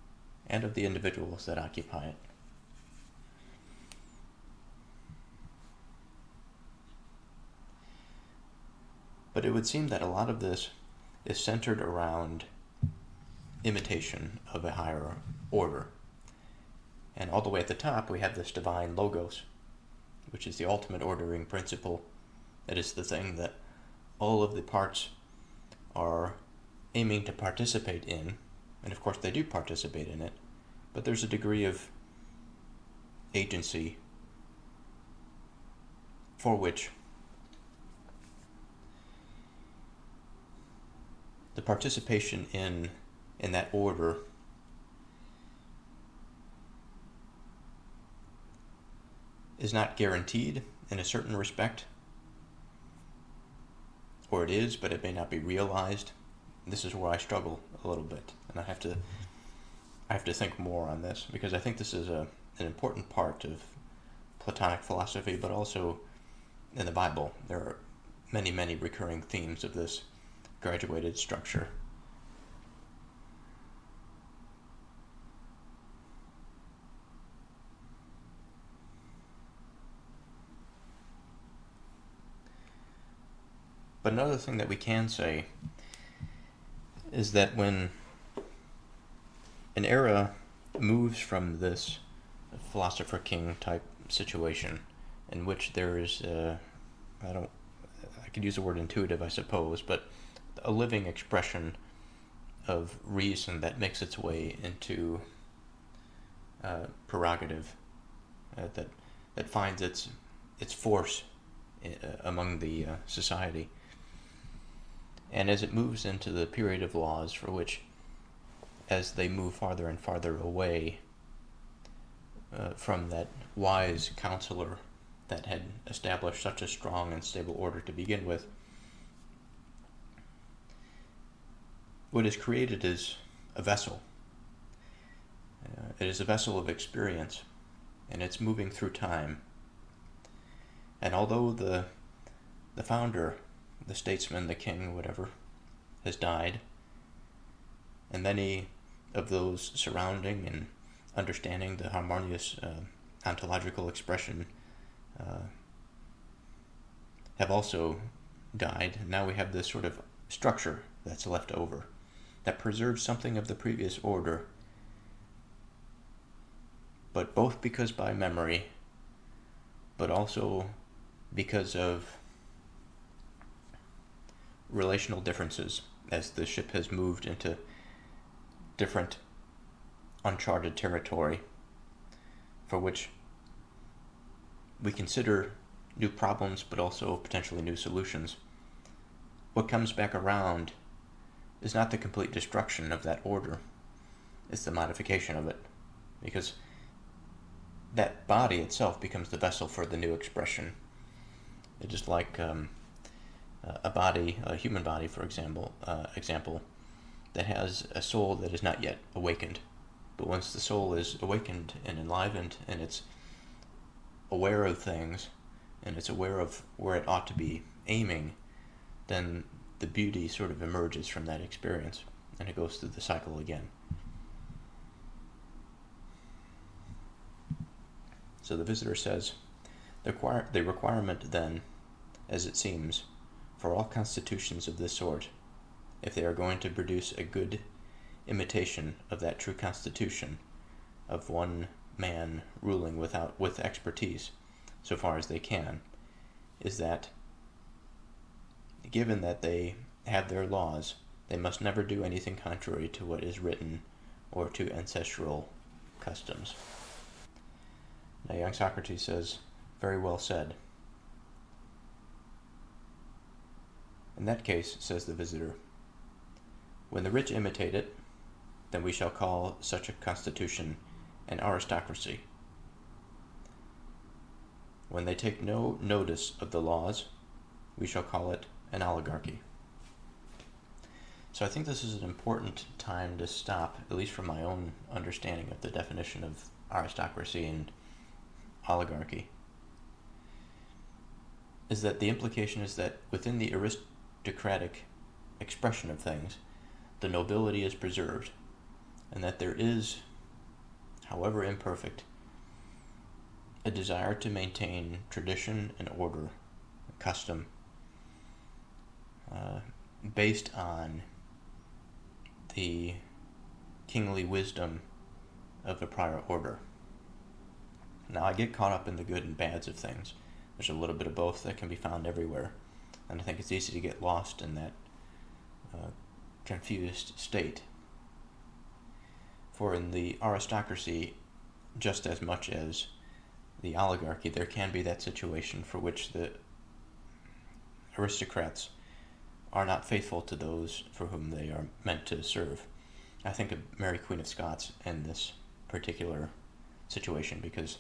and of the individuals that occupy it. But it would seem that a lot of this is centered around imitation of a higher order. And all the way at the top, we have this divine logos, which is the ultimate ordering principle. That is the thing that all of the parts are aiming to participate in. And of course they do participate in it, but there's a degree of agency for which the participation in that order is not guaranteed in a certain respect, or it is, but it may not be realized. This is where I struggle a little bit, and I have to think more on this, because I think this is an important part of Platonic philosophy, but also in the Bible. There are many, many recurring themes of this graduated structure. But another thing that we can say is that when an era moves from this philosopher king type situation, in which there is I could use the word intuitive, I suppose, but a living expression of reason that makes its way into prerogative, that finds its force among the society. And as it moves into the period of laws, for which, as they move farther and farther away from that wise counselor that had established such a strong and stable order to begin with, what is created is a vessel. It is a vessel of experience, and it's moving through time. And although the founder, the statesman, the king, whatever, has died, and many of those surrounding and understanding the harmonious ontological expression have also died. Now we have this sort of structure that's left over that preserves something of the previous order, but both because by memory, but also because of relational differences as the ship has moved into different uncharted territory, for which we consider new problems but also potentially new solutions. What comes back around is not the complete destruction of that order, it's the modification of it, because that body itself becomes the vessel for the new expression. It is like a body, a human body, for example, that has a soul that is not yet awakened. But once the soul is awakened and enlivened, and it's aware of things, and it's aware of where it ought to be aiming, then the beauty sort of emerges from that experience, and it goes through the cycle again. So the visitor says, the requirement then, as it seems, for all constitutions of this sort, if they are going to produce a good imitation of that true constitution of one man ruling with expertise, so far as they can, is that, given that they have their laws, they must never do anything contrary to what is written or to ancestral customs. Now young Socrates says, very well said. In that case, says the visitor, when the rich imitate it, then we shall call such a constitution an aristocracy. When they take no notice of the laws, we shall call it an oligarchy. So I think this is an important time to stop, at least from my own understanding of the definition of aristocracy and oligarchy, is that the implication is that within the aristocratic expression of things, the nobility is preserved, and that there is, however imperfect, a desire to maintain tradition and order, custom, based on the kingly wisdom of the prior order. Now, I get caught up in the good and bads of things. There's a little bit of both that can be found everywhere, and I think it's easy to get lost in that confused state. For in the aristocracy, just as much as the oligarchy, there can be that situation for which the aristocrats are not faithful to those for whom they are meant to serve. I think of Mary Queen of Scots in this particular situation, because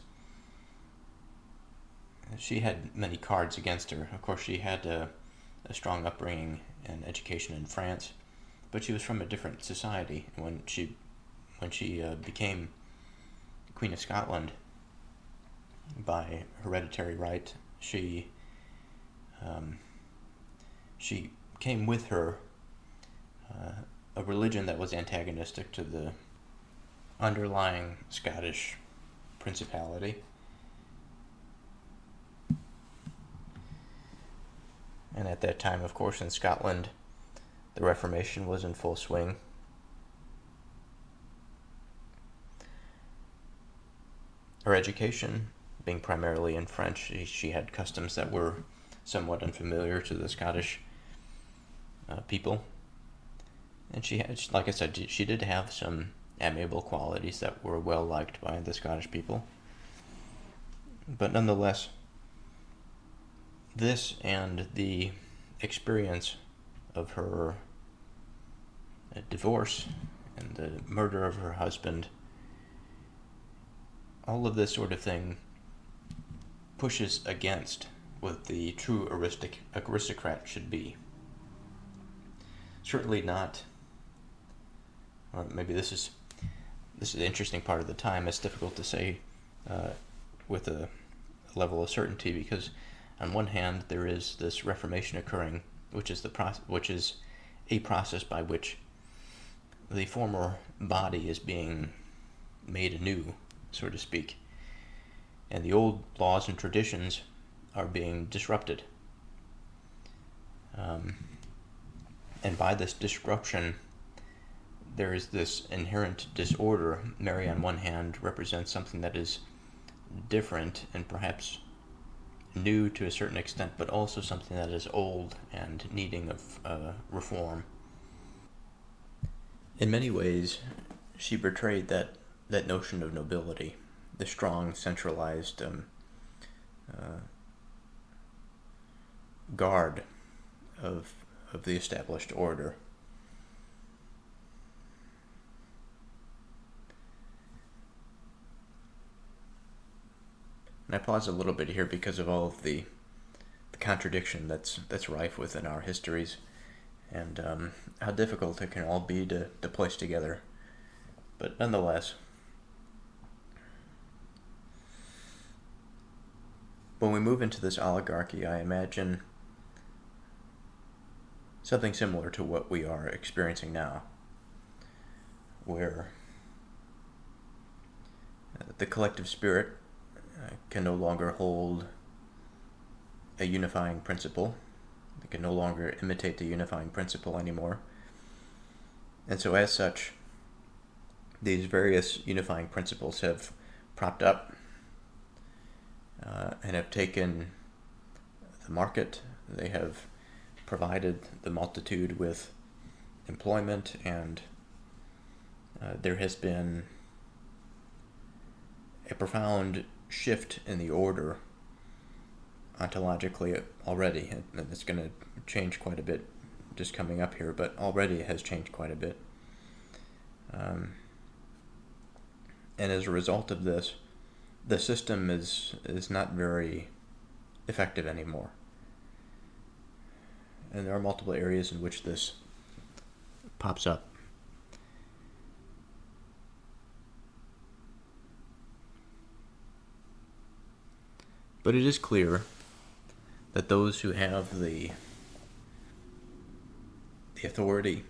she had many cards against her. Of course, she had a strong upbringing and education in France, but she was from a different society. When she became Queen of Scotland by hereditary right, she came with her a religion that was antagonistic to the underlying Scottish principality. And at that time, of course, in Scotland, the Reformation was in full swing. Her education, being primarily in French, she had customs that were somewhat unfamiliar to the Scottish people. And she had, like I said, she did have some amiable qualities that were well liked by the Scottish people. But nonetheless, this and the experience of her divorce and the murder of her husband, all of this sort of thing pushes against what the true aristocrat should be. Certainly not, or maybe this is the interesting part of the time. It's difficult to say with a level of certainty, because on one hand there is this Reformation occurring, which is a process by which the former body is being made anew, so to speak, and the old laws and traditions are being disrupted. And by this disruption, there is this inherent disorder. Mary, on one hand, represents something that is different and perhaps new to a certain extent, but also something that is old and needing of reform. In many ways, she betrayed that notion of nobility, the strong, centralized guard of the established order. And I pause a little bit here because of all of the contradiction that's rife within our histories, and how difficult it can all be to place together. But nonetheless, when we move into this oligarchy, I imagine something similar to what we are experiencing now, where the collective spirit can no longer hold a unifying principle. They can no longer imitate the unifying principle anymore. And so as such, these various unifying principles have propped up and have taken the market. They have provided the multitude with employment, and there has been a profound shift in the order ontologically already, and it's going to change quite a bit just coming up here, but already it has changed quite a bit. And as a result of this, the system is not very effective anymore. And there are multiple areas in which this pops up. But it is clear that those who have the authority,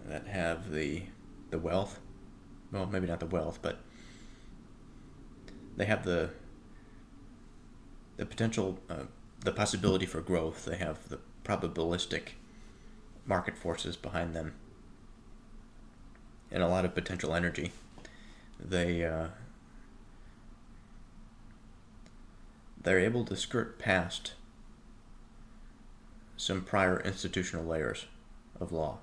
that have the wealth, well, maybe not the wealth, but they have the potential, the possibility for growth. They have the probabilistic market forces behind them, and a lot of potential energy. They're able to skirt past some prior institutional layers of law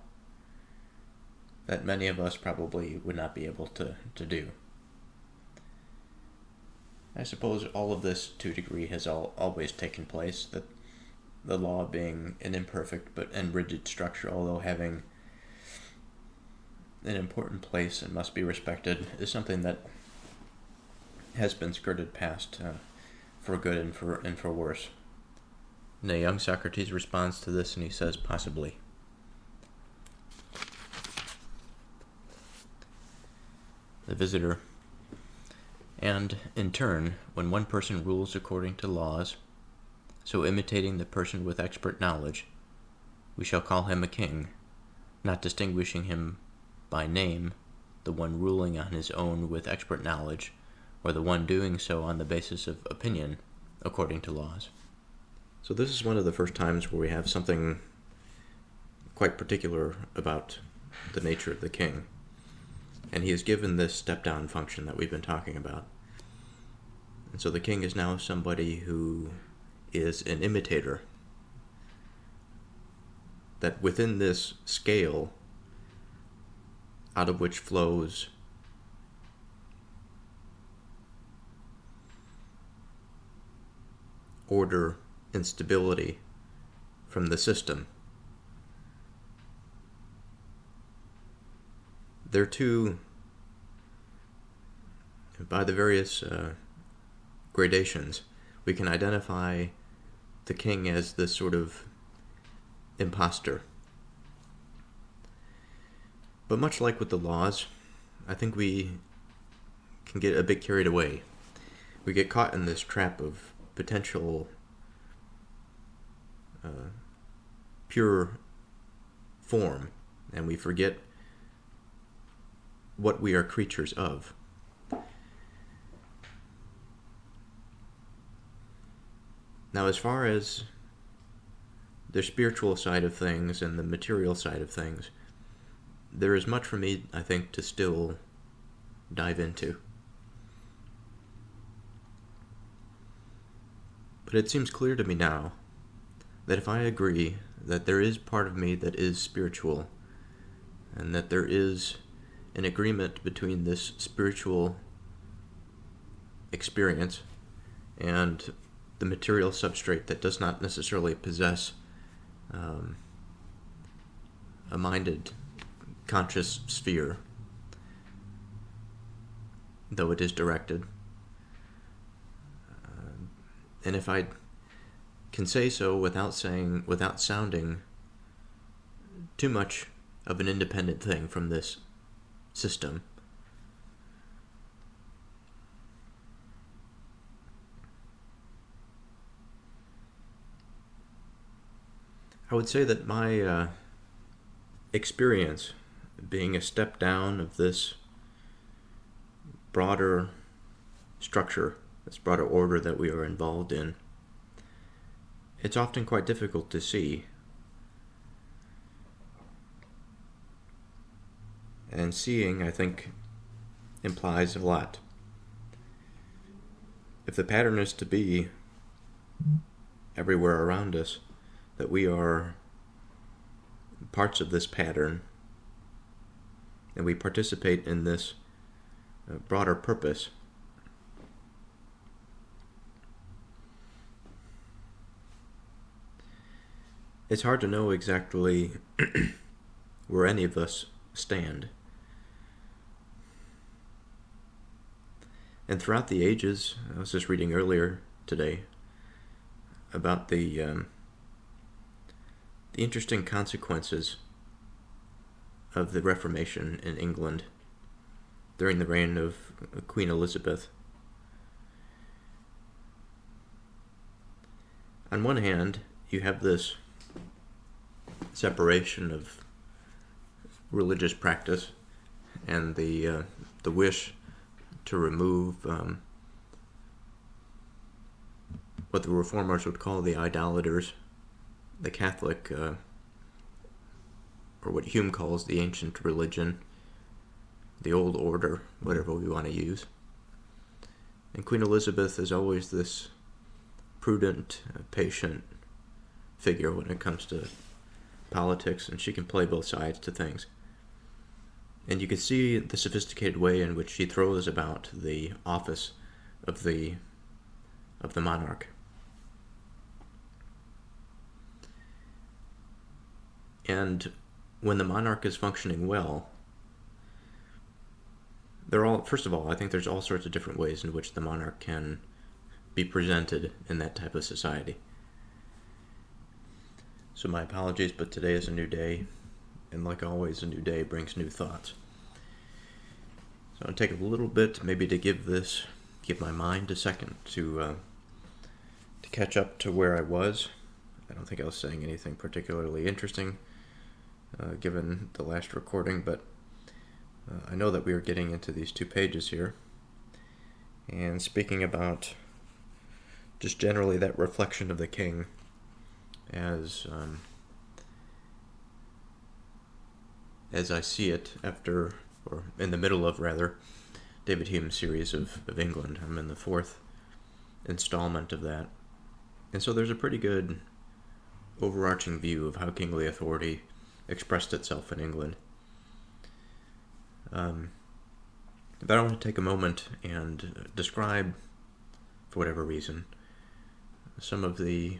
that many of us probably would not be able to do. I suppose all of this, to a degree, has always taken place, that the law being an imperfect and rigid structure, although having an important place and must be respected, is something that has been skirted past for good and for worse. And a young Socrates responds to this and he says, possibly. The visitor. And, in turn, when one person rules according to laws, so imitating the person with expert knowledge, we shall call him a king, not distinguishing him by name, the one ruling on his own with expert knowledge, or the one doing so on the basis of opinion, according to laws. So this is one of the first times where we have something quite particular about the nature of the king. And he is given this step-down function that we've been talking about. And so the king is now somebody who is an imitator. That within this scale, out of which flows order and stability from the system, there too, by the various gradations, we can identify the king as this sort of imposter. But much like with the laws, I think we can get a bit carried away. We get caught in this trap of potential pure form, and we forget what we are creatures of. Now, as far as the spiritual side of things and the material side of things, there is much for me, I think, to still dive into. But it seems clear to me now that if I agree that there is part of me that is spiritual, and that there is an agreement between this spiritual experience and the material substrate that does not necessarily possess a minded, conscious sphere, though it is directed. And if I can say so without sounding too much of an independent thing from this system, I would say that my experience being a step down of this broader structure, this broader order that we are involved in, it's often quite difficult to see. And seeing, I think, implies a lot. If the pattern is to be everywhere around us, that we are parts of this pattern, and we participate in this broader purpose, it's hard to know exactly where any of us stand. And throughout the ages, I was just reading earlier today about the interesting consequences of the Reformation in England during the reign of Queen Elizabeth. On one hand, you have this separation of religious practice and the wish to remove what the reformers would call the idolaters, the Catholic, or what Hume calls the ancient religion, the old order, whatever we want to use. And Queen Elizabeth is always this prudent, patient figure when it comes to politics, and she can play both sides to things. And you can see the sophisticated way in which she throws about the office of the monarch. And when the monarch is functioning well, first of all, I think there's all sorts of different ways in which the monarch can be presented in that type of society. So my apologies, but today is a new day, and like always, a new day brings new thoughts. So I'll take a little bit, maybe to give my mind a second to catch up to where I was. I don't think I was saying anything particularly interesting, given the last recording, but I know that we are getting into these 2 pages here, and speaking about just generally that reflection of the king as I see it after, or in the middle of rather, David Hume's series of England. I'm in the 4th installment of that. And so there's a pretty good overarching view of how kingly authority expressed itself in England. But I want to take a moment and describe, for whatever reason, some of the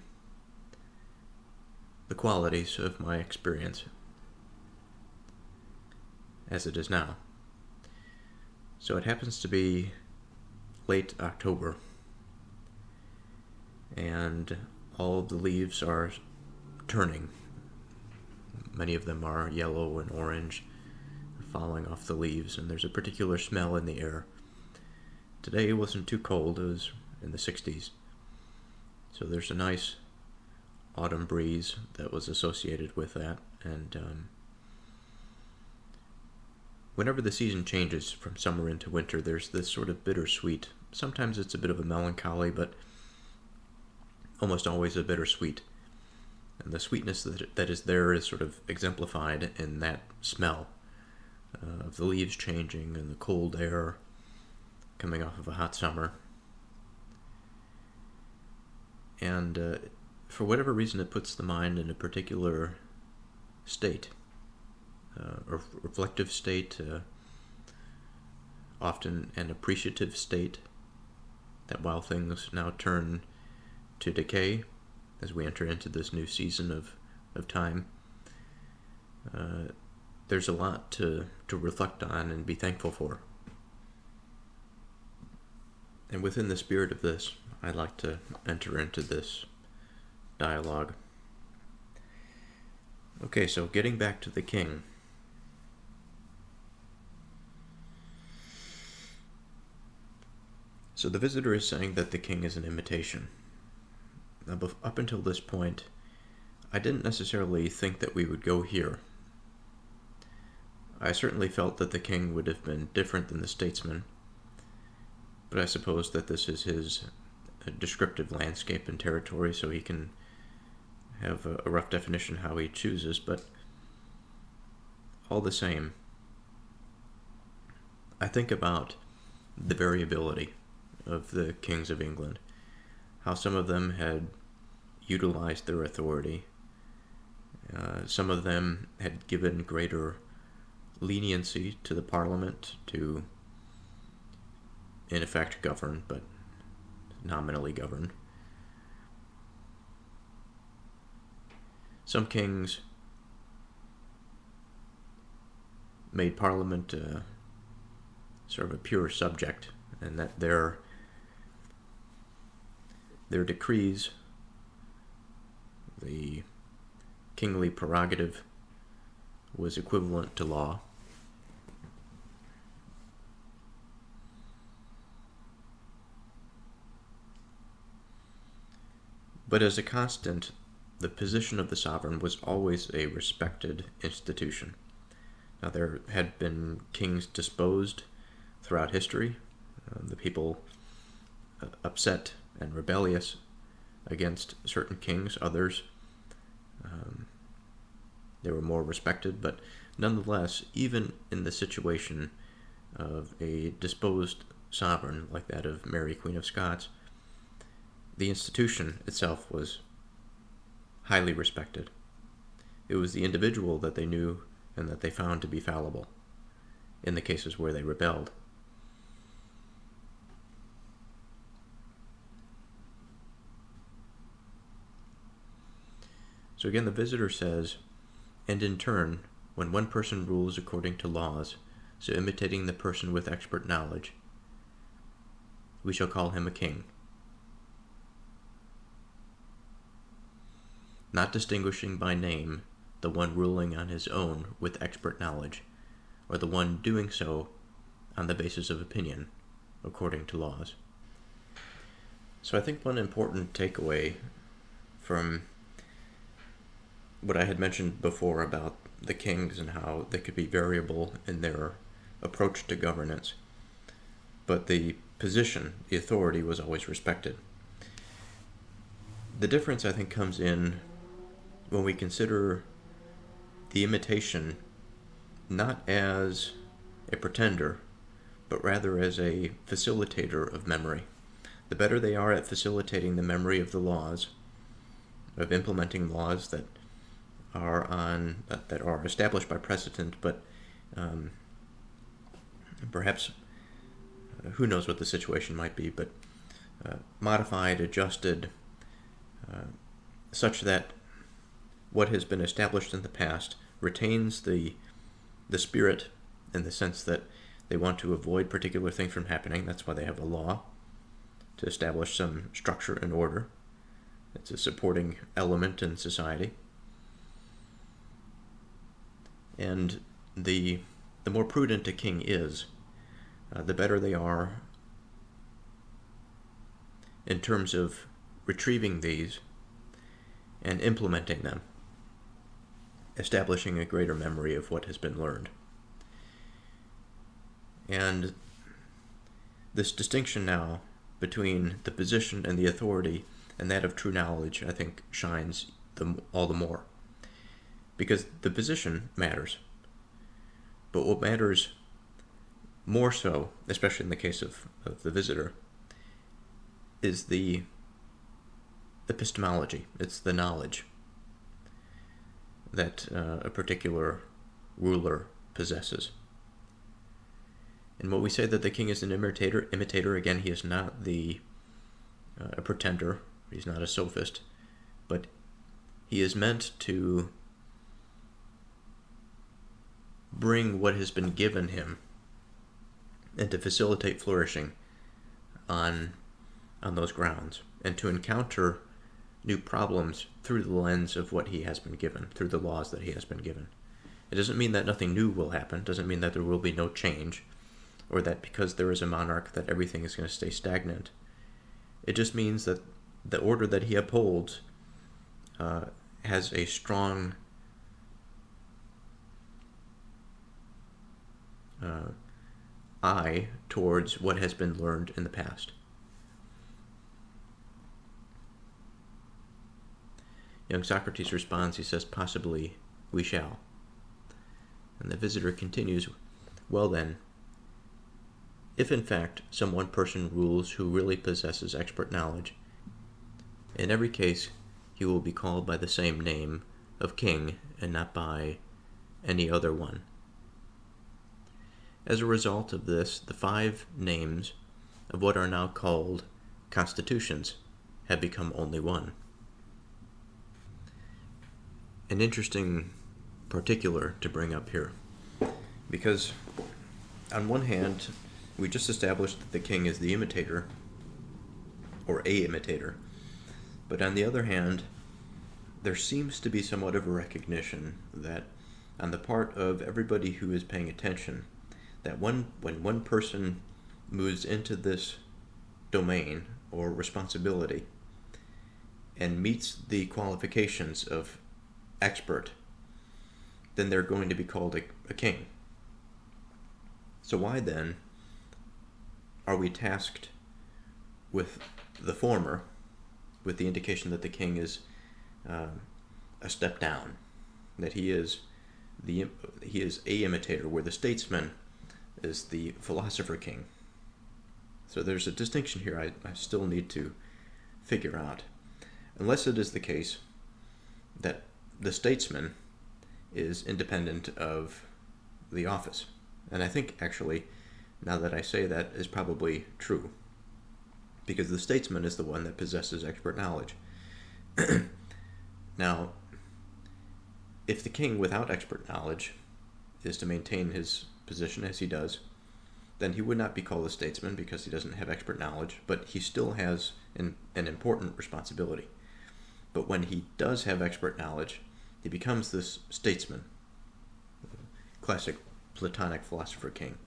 qualities of my experience as it is now. So it happens to be late October, and all of the leaves are turning. Many of them are yellow and orange, falling off the leaves, and there's a particular smell in the air. Today it wasn't too cold, it was in the 60s. So there's a nice autumn breeze that was associated with that, and whenever the season changes from summer into winter, there's this sort of bittersweet. Sometimes it's a bit of a melancholy, but almost always a bittersweet. And the sweetness that is there is sort of exemplified in that smell of the leaves changing and the cold air coming off of a hot summer. And for whatever reason, it puts the mind in a particular state, or reflective state, often an appreciative state, that while things now turn to decay as we enter into this new season of time, there's a lot to reflect on and be thankful for. And within the spirit of this, I'd like to enter into this dialogue. Okay, so getting back to the king. So the visitor is saying that the king is an imitation. Now, up until this point, I didn't necessarily think that we would go here. I certainly felt that the king would have been different than the statesman, but I suppose that this is his descriptive landscape and territory, so he can have a rough definition how he chooses, but all the same, I think about the variability of the kings of England, how some of them had utilized their authority, some of them had given greater leniency to the parliament to, in effect, govern, but nominally govern. Some kings made parliament sort of a pure subject, and that their decrees, the kingly prerogative, was equivalent to law. But as a constant, the position of the sovereign was always a respected institution. Now, there had been kings disposed throughout history, the people upset and rebellious against certain kings. Others, they were more respected, but nonetheless, even in the situation of a disposed sovereign like that of Mary, Queen of Scots, the institution itself was highly respected. It was the individual that they knew and that they found to be fallible in the cases where they rebelled. So again, the visitor says, and in turn, when one person rules according to laws, so imitating the person with expert knowledge, we shall call him a king. not distinguishing by name the one ruling on his own with expert knowledge, or the one doing so on the basis of opinion, according to laws. So I think one important takeaway from what I had mentioned before about the kings and how they could be variable in their approach to governance, but the position, the authority, was always respected. The difference, I think, comes in when we consider the imitation not as a pretender, but rather as a facilitator of memory. The better they are at facilitating the memory of the laws, of implementing laws that are established by precedent, but perhaps who knows what the situation might be, but modified, adjusted, such that what has been established in the past retains the spirit, in the sense that they want to avoid particular things from happening. That's why they have a law, to establish some structure and order. It's a supporting element in society. And the more prudent a king is, the better they are in terms of retrieving these and implementing them, establishing a greater memory of what has been learned. And this distinction now between the position and the authority and that of true knowledge, I think, shines all the more. Because the position matters. But what matters more so, especially in the case of the visitor, is the epistemology. It's the knowledge that a particular ruler possesses. And when we say that the king is an imitator, again, he is not a pretender, he's not a sophist, but he is meant to bring what has been given him and to facilitate flourishing on those grounds, and to encounter new problems through the lens of what he has been given, through the laws that he has been given. It doesn't mean that nothing new will happen, doesn't mean that there will be no change, or that because there is a monarch that everything is going to stay stagnant. It just means that the order that he upholds has a strong eye towards what has been learned in the past. Young Socrates responds, he says, "Possibly we shall." And the visitor continues, "Well then, if in fact some one person rules who really possesses expert knowledge, in every case he will be called by the same name of king and not by any other one. As a result of this, the 5 names of what are now called constitutions have become only one." An interesting particular to bring up here, because on one hand, we just established that the king is the imitator, or a imitator, but on the other hand, there seems to be somewhat of a recognition that on the part of everybody who is paying attention, that when one person moves into this domain or responsibility and meets the qualifications of expert, then they're going to be called a king. So why then are we tasked with the former, with the indication that the king is a step down, that he is a imitator, where the statesman is the philosopher king? So there's a distinction here I still need to figure out. Unless it is the case that the statesman is independent of the office. And I think, actually, now that I say that, is probably true, because the statesman is the one that possesses expert knowledge. Now, if the king without expert knowledge is to maintain his position as he does, then he would not be called a statesman because he doesn't have expert knowledge, but he still has an important responsibility. But when he does have expert knowledge, he becomes this statesman, classic Platonic philosopher king.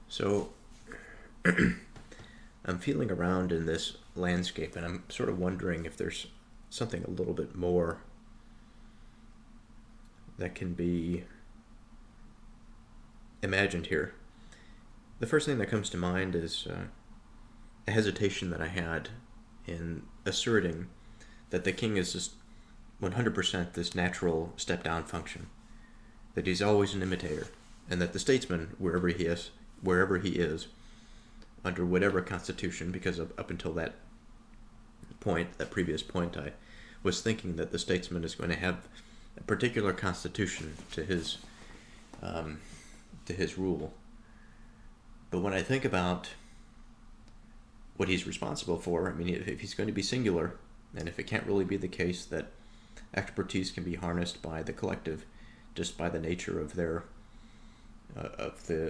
So I'm feeling around in this landscape, and I'm sort of wondering if there's something a little bit more that can be imagined here. The first thing that comes to mind is a hesitation that I had in asserting that the king is just 100% this natural step-down function, that he's always an imitator, and that the statesman, wherever he is, under whatever constitution, because up until that previous point, I was thinking that the statesman is going to have a particular constitution to his rule. But when I think about what he's responsible for, I mean, if he's going to be singular, and if it can't really be the case that expertise can be harnessed by the collective just by the nature of the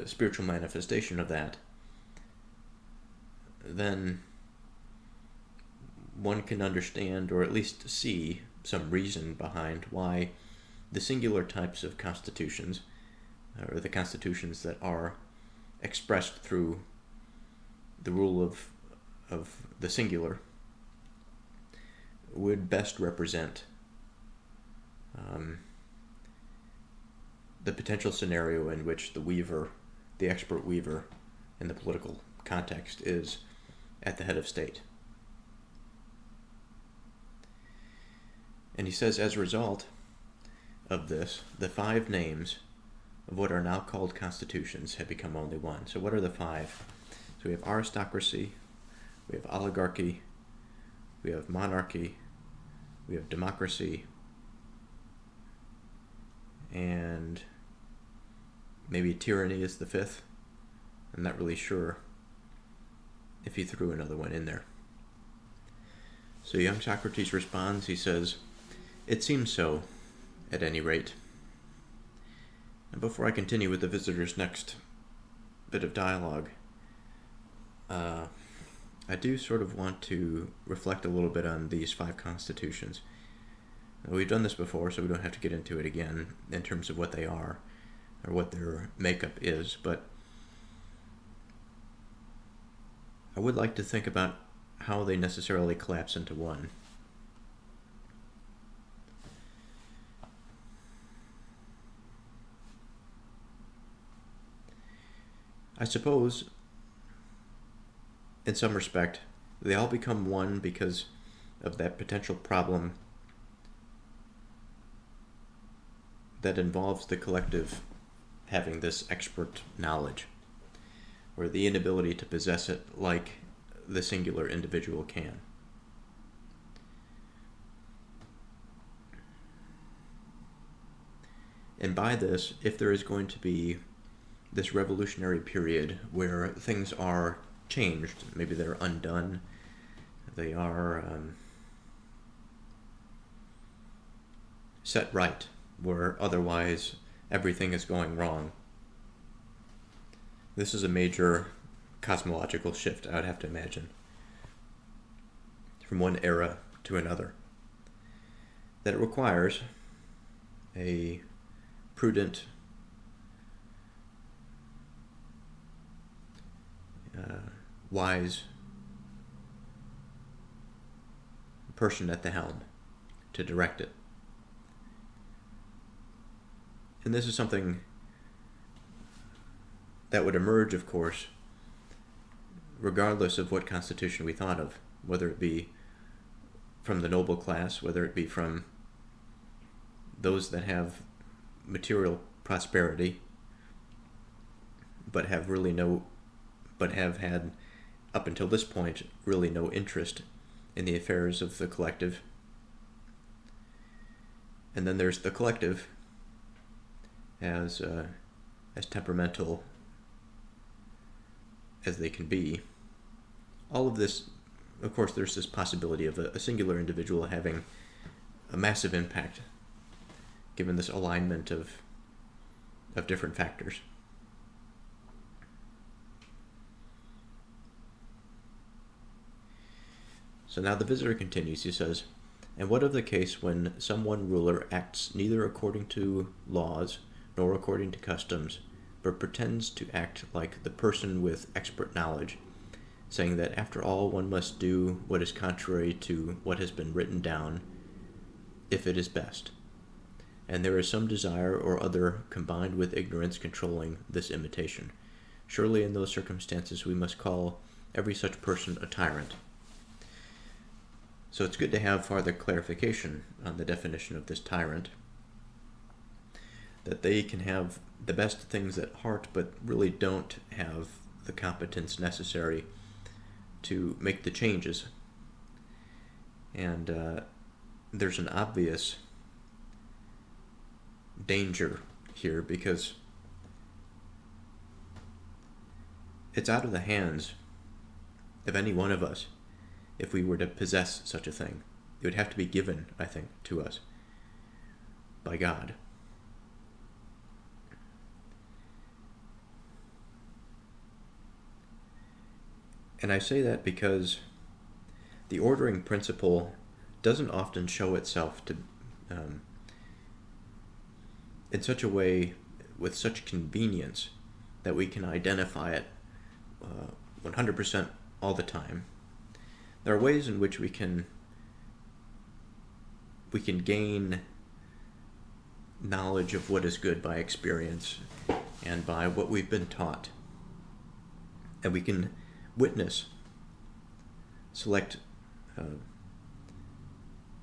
spiritual manifestation of that, then one can understand, or at least see, some reason behind why the singular types of constitutions, or the constitutions that are expressed through the rule of the singular, would best represent the potential scenario in which the expert weaver in the political context, is at the head of state. And he says, as a result of this, the 5 names of what are now called constitutions have become only one. So what are the 5? So we have aristocracy, we have oligarchy, we have monarchy, we have democracy, and maybe tyranny is the 5th. I'm not really sure if he threw another one in there. So young Socrates responds, he says, "It seems so, at any rate." And before I continue with the visitor's next bit of dialogue, I do sort of want to reflect a little bit on these 5 constitutions. We've done this before, so we don't have to get into it again in terms of what they are or what their makeup is, but I would like to think about how they necessarily collapse into one. I suppose, in some respect, they all become one because of that potential problem that involves the collective having this expert knowledge, or the inability to possess it like the singular individual can. And by this, if there is going to be this revolutionary period where things are changed, maybe they're undone, they are set right, where otherwise everything is going wrong. This is a major cosmological shift, I would have to imagine, from one era to another, that it requires a prudent, wise person at the helm to direct it. And this is something that would emerge, of course, regardless of what constitution we thought of, whether it be from the noble class, whether it be from those that have material prosperity, but have had, up until this point, really no interest in the affairs of the collective. And then there's the collective, as temperamental as they can be. All of this of course, there's this possibility of a singular individual having a massive impact, given this alignment of different factors. So now the visitor continues. He says, "And what of the case when some one ruler acts neither according to laws nor according to customs, but pretends to act like the person with expert knowledge, saying that after all one must do what is contrary to what has been written down, if it is best. And there is some desire or other combined with ignorance controlling this imitation. Surely in those circumstances we must call every such person a tyrant." So it's good to have farther clarification on the definition of this tyrant, that they can have the best things at heart, but really don't have the competence necessary to make the changes. And there's an obvious danger here, because it's out of the hands of any one of us if we were to possess such a thing. It would have to be given, I think, to us by God. And I say that because the ordering principle doesn't often show itself to in such a way, with such convenience, that we can identify it 100% all the time. There are ways in which we can gain knowledge of what is good by experience and by what we've been taught. And we can witness select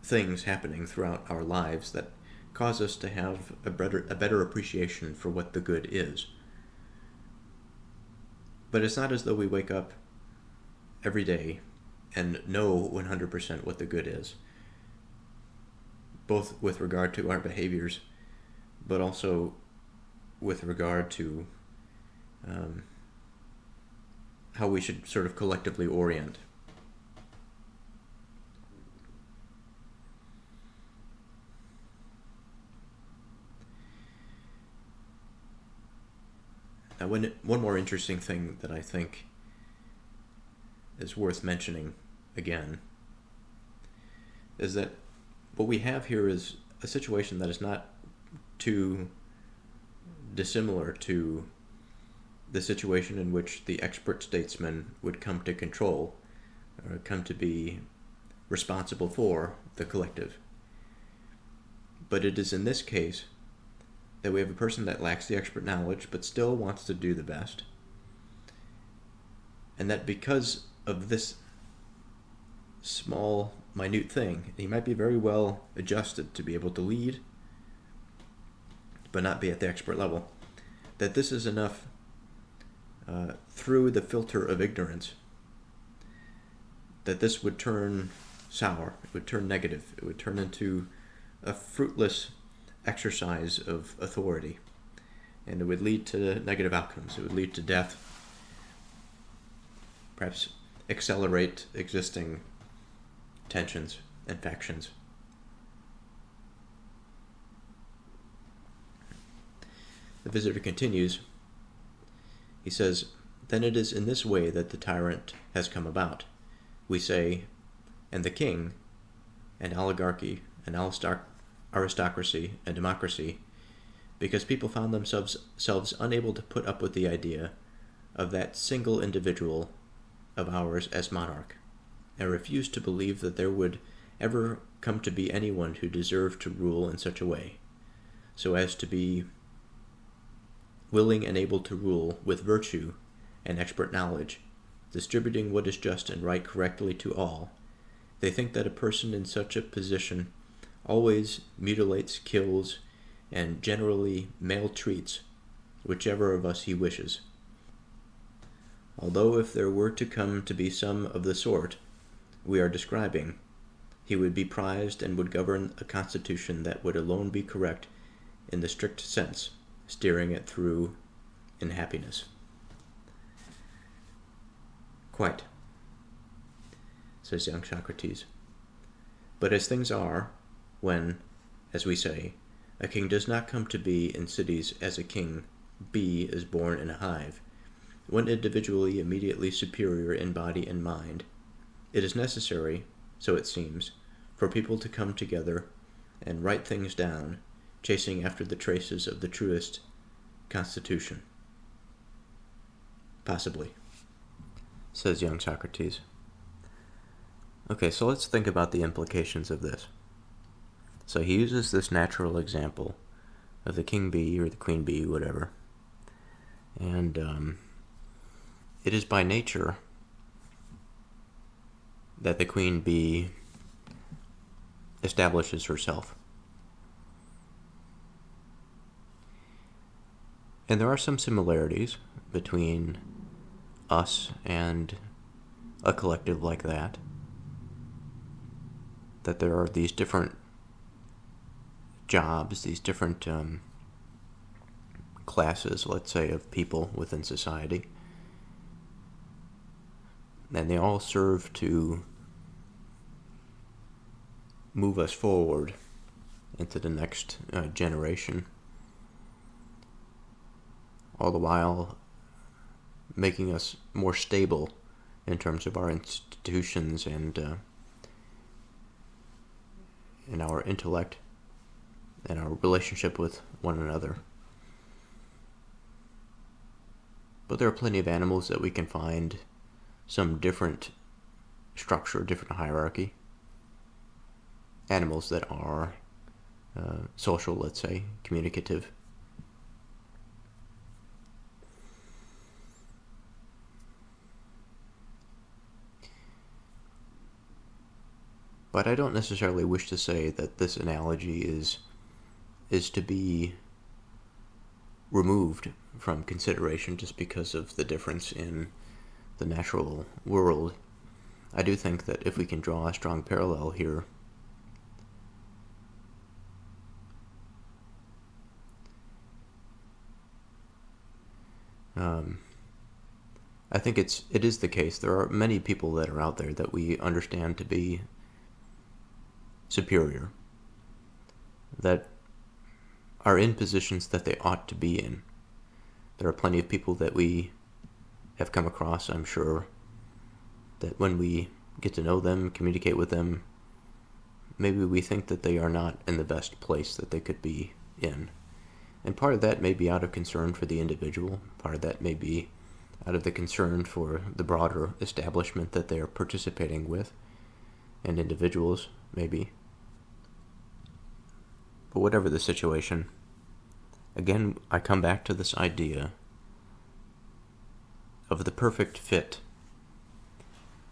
things happening throughout our lives that cause us to have a better appreciation for what the good is. But it's not as though we wake up every day and know 100% what the good is, both with regard to our behaviors, but also with regard to how we should sort of collectively orient. Now, one more interesting thing that I think is worth mentioning again is that what we have here is a situation that is not too dissimilar to the situation in which the expert statesman would come to control or come to be responsible for the collective. But it is in this case that we have a person that lacks the expert knowledge but still wants to do the best, and that because of this small, minute thing, he might be very well adjusted to be able to lead, but not be at the expert level, that this is enough through the filter of ignorance, that this would turn sour, it would turn negative, it would turn into a fruitless exercise of authority, and it would lead to negative outcomes. It would lead to death, perhaps accelerate existing tensions and factions. The visitor continues. He says, "Then it is in this way that the tyrant has come about. We say, and the king, and oligarchy, and aristocracy, and democracy, because people found themselves unable to put up with the idea of that single individual of ours as monarch, and refused to believe that there would ever come to be anyone who deserved to rule in such a way, so as to be willing and able to rule with virtue and expert knowledge, distributing what is just and right correctly to all. They think that a person in such a position always mutilates, kills, and generally maltreats whichever of us he wishes. Although if there were to come to be some of the sort we are describing, he would be prized and would govern a constitution that would alone be correct in the strict sense, steering it through in happiness." Quite. says young Socrates. But as things are, when, as we say, a king does not come to be in cities as a king bee is born in a hive, when individually immediately superior in body and mind, it is necessary, so it seems, for people to come together and write things down, chasing after the traces of the truest constitution. Possibly, says young Socrates. Okay, so let's think about the implications of this. So he uses this natural example of the king bee or the queen bee, whatever, and it is by nature that the queen bee establishes herself. And there are some similarities between us and a collective like that. That there are these different jobs, these different classes, let's say, of people within society. And they all serve to move us forward into the next generation, all the while making us more stable in terms of our institutions and in our intellect and our relationship with one another. But there are plenty of animals that we can find some different structure, different hierarchy. Animals that are social, let's say, communicative. But I don't necessarily wish to say that this analogy is to be removed from consideration just because of the difference in the natural world. I do think that if we can draw a strong parallel here, I think it is the case. There are many people that are out there that we understand to be superior, that are in positions that they ought to be in. There are plenty of people that we have come across, I'm sure, that when we get to know them, communicate with them, maybe we think that they are not in the best place that they could be in. And part of that may be out of concern for the individual, part of that may be out of the concern for the broader establishment that they are participating with, and individuals, maybe. But whatever the situation, again, I come back to this idea of the perfect fit.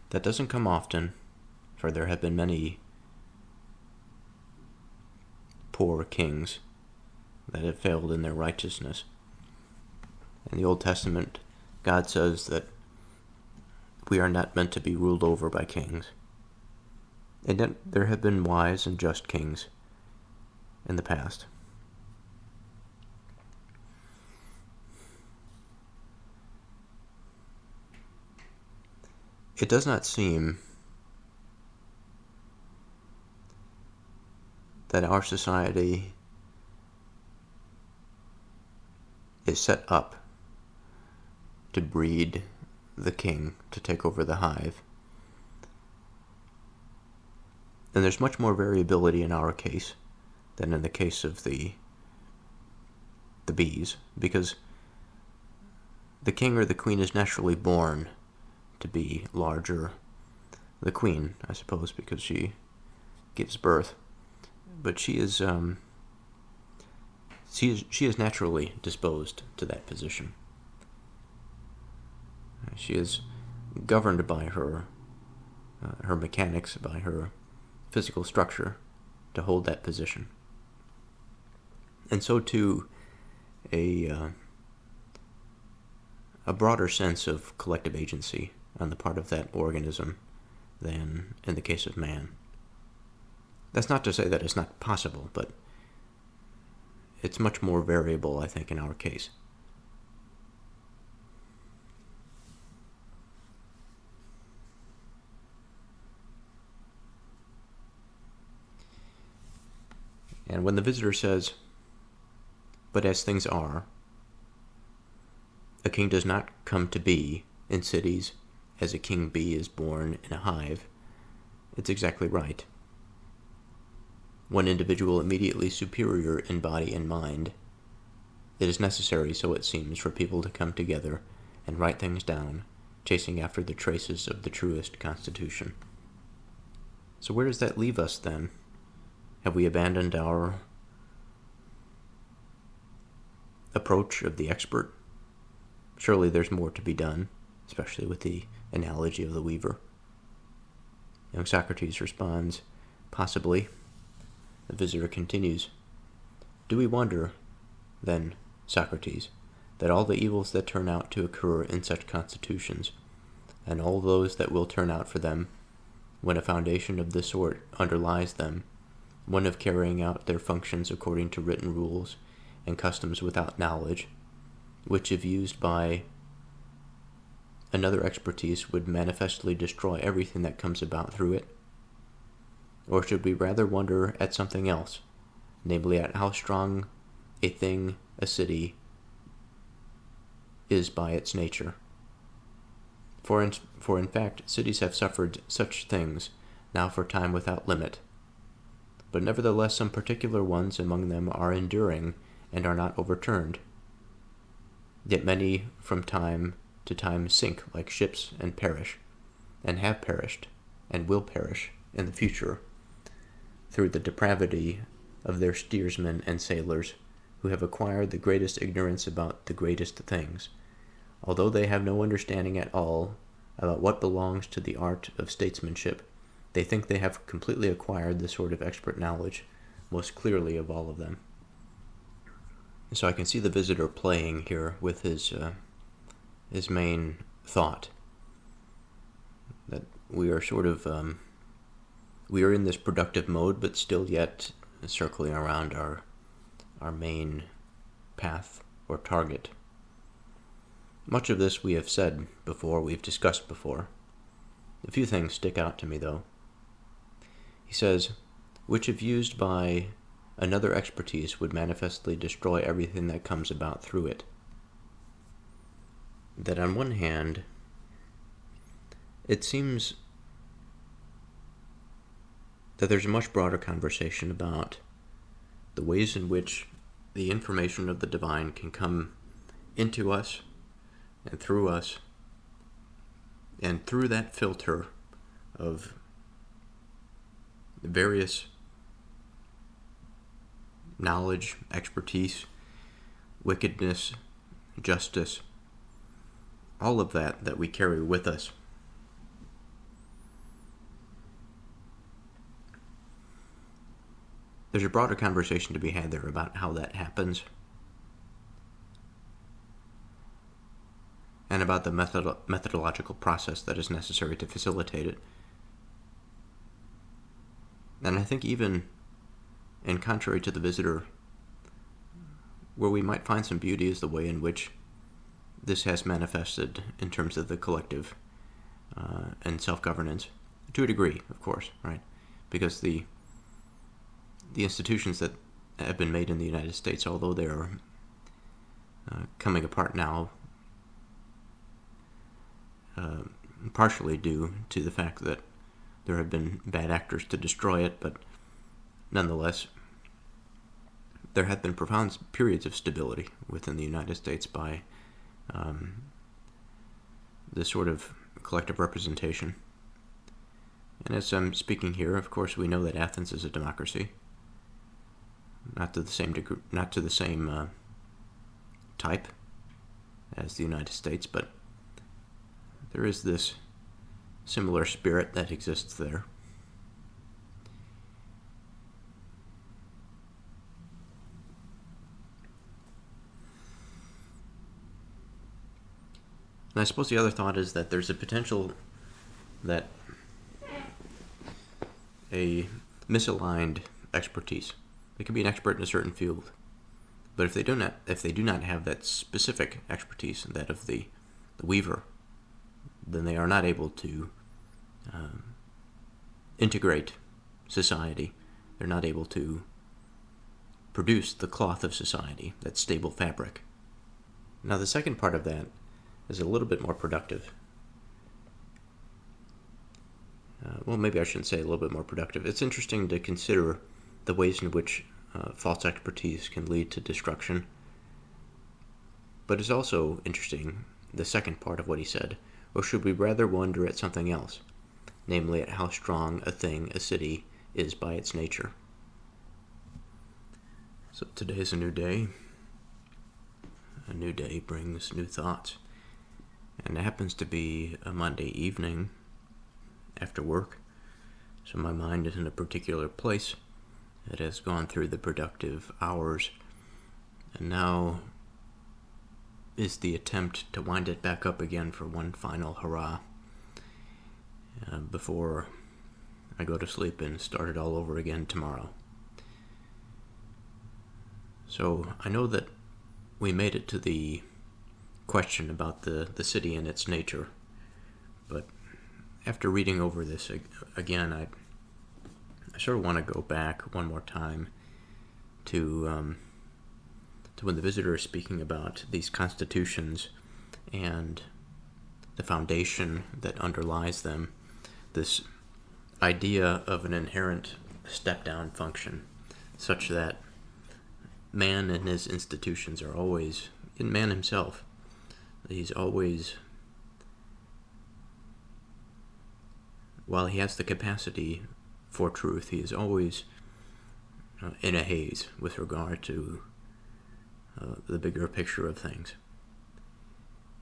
That doesn't come often, for there have been many poor kings that have failed in their righteousness. In the Old Testament, God says that we are not meant to be ruled over by kings. And yet there have been wise and just kings in the past. It does not seem that our society is set up to breed the king, to take over the hive. And there's much more variability in our case than in the case of the bees, because the king or the queen is naturally born to be larger. The queen, I suppose, because she gives birth, but she is naturally disposed to that position. She is governed by her mechanics, by her physical structure to hold that position. And so too, a broader sense of collective agency on the part of that organism than in the case of man. That's not to say that it's not possible, but it's much more variable, I think, in our case. And when the visitor says, "But as things are, a king does not come to be in cities as a king bee is born in a hive," it's exactly right. One individual immediately superior in body and mind, it is necessary, so it seems, for people to come together and write things down, chasing after the traces of the truest constitution. So where does that leave us then? Have we abandoned our approach of the expert? Surely there's more to be done, especially with the analogy of the weaver. Young Socrates responds, "Possibly." The visitor continues, "Do we wonder, then, Socrates, that all the evils that turn out to occur in such constitutions, and all those that will turn out for them, when a foundation of this sort underlies them, one of carrying out their functions according to written rules and customs without knowledge, which if used by another expertise would manifestly destroy everything that comes about through it? Or should we rather wonder at something else, namely at how strong a thing a city is by its nature? For in fact, cities have suffered such things now for time without limit, but nevertheless some particular ones among them are enduring and are not overturned. Yet many from time to time sink like ships and perish, and have perished, and will perish in the future, through the depravity of their steersmen and sailors, who have acquired the greatest ignorance about the greatest things. Although they have no understanding at all about what belongs to the art of statesmanship, they think they have completely acquired the sort of expert knowledge most clearly of all of them." So I can see the visitor playing here with his main thought, that we are sort of we are in this productive mode, but still yet circling around our main path or target. Much of this we have said before, we've discussed before. A few things stick out to me, though. He says, "which if used by another expertise would manifestly destroy everything that comes about through it." That on one hand, it seems that there's a much broader conversation about the ways in which the information of the divine can come into us and through us, and through that filter of various knowledge, expertise, wickedness, justice, all of that we carry with us. There's a broader conversation to be had there about how that happens, and about the methodological process that is necessary to facilitate it. And I think even, and contrary to the visitor, where we might find some beauty is the way in which this has manifested in terms of the collective and self-governance, to a degree, of course, right? Because the institutions that have been made in the United States, although they are coming apart now, partially due to the fact that there have been bad actors to destroy it, but nonetheless, there have been profound periods of stability within the United States by this sort of collective representation. And as I'm speaking here, of course, we know that Athens is a democracy, not to the same degree, not to the same type as the United States, but there is this similar spirit that exists there. And I suppose the other thought is that there's a potential that a misaligned expertise, they can be an expert in a certain field, but if they do not have that specific expertise, that of the weaver, then they are not able to integrate society. They're not able to produce the cloth of society, that stable fabric. Now, the second part of that is a little bit more productive. Well, maybe I shouldn't say a little bit more productive. It's interesting to consider the ways in which false expertise can lead to destruction. But it's also interesting, the second part of what he said, or should we rather wonder at something else, namely at how strong a thing a city is by its nature? So today is a new day. A new day brings new thoughts. And it happens to be a Monday evening after work, so my mind is in a particular place. It has gone through the productive hours, and now is the attempt to wind it back up again for one final hurrah before I go to sleep and start it all over again tomorrow. So I know that we made it to the question about the city and its nature, but after reading over this again, I sort of want to go back one more time to when the visitor is speaking about these constitutions and the foundation that underlies them, this idea of an inherent step-down function, such that man and his institutions are always, in man himself, he's always, while he has the capacity for truth, he is always in a haze with regard to the bigger picture of things.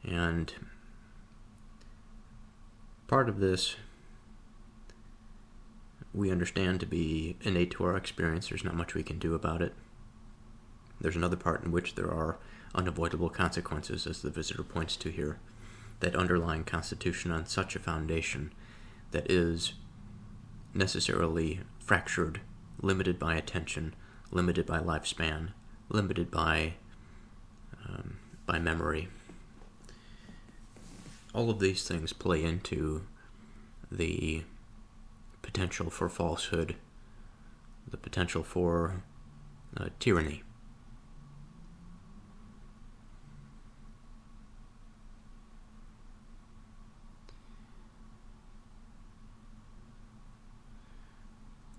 And part of this we understand to be innate to our experience. There's not much we can do about it. There's another part in which there are unavoidable consequences, as the visitor points to here, that underlying constitution on such a foundation that is necessarily fractured, limited by attention, limited by lifespan, limited by memory. All of these things play into the potential for falsehood, the potential for tyranny.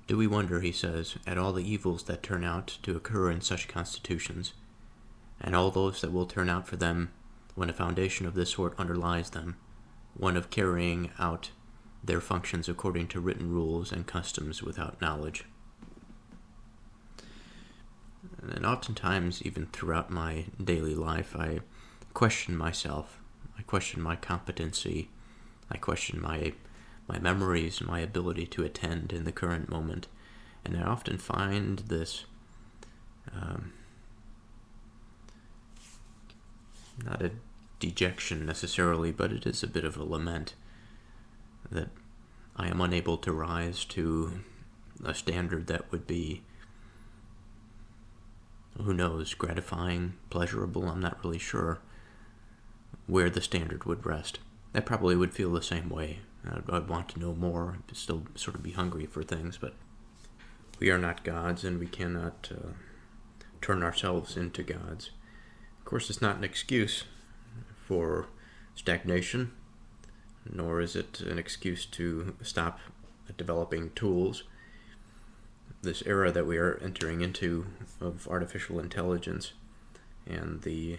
Do we wonder, he says, at all the evils that turn out to occur in such constitutions, and all those that will turn out for them when a foundation of this sort underlies them, one of carrying out their functions according to written rules and customs without knowledge? And oftentimes, even throughout my daily life, I question myself. I question my competency. I question my memories, my ability to attend in the current moment. And I often find this, not a dejection necessarily, but it is a bit of a lament that I am unable to rise to a standard that would be, who knows, gratifying, pleasurable. I'm not really sure where the standard would rest. I probably would feel the same way. I'd want to know more, still sort of be hungry for things, but we are not gods, and we cannot turn ourselves into gods. Of course, it's not an excuse for stagnation, nor is it an excuse to stop developing tools. This era that we are entering into of artificial intelligence and the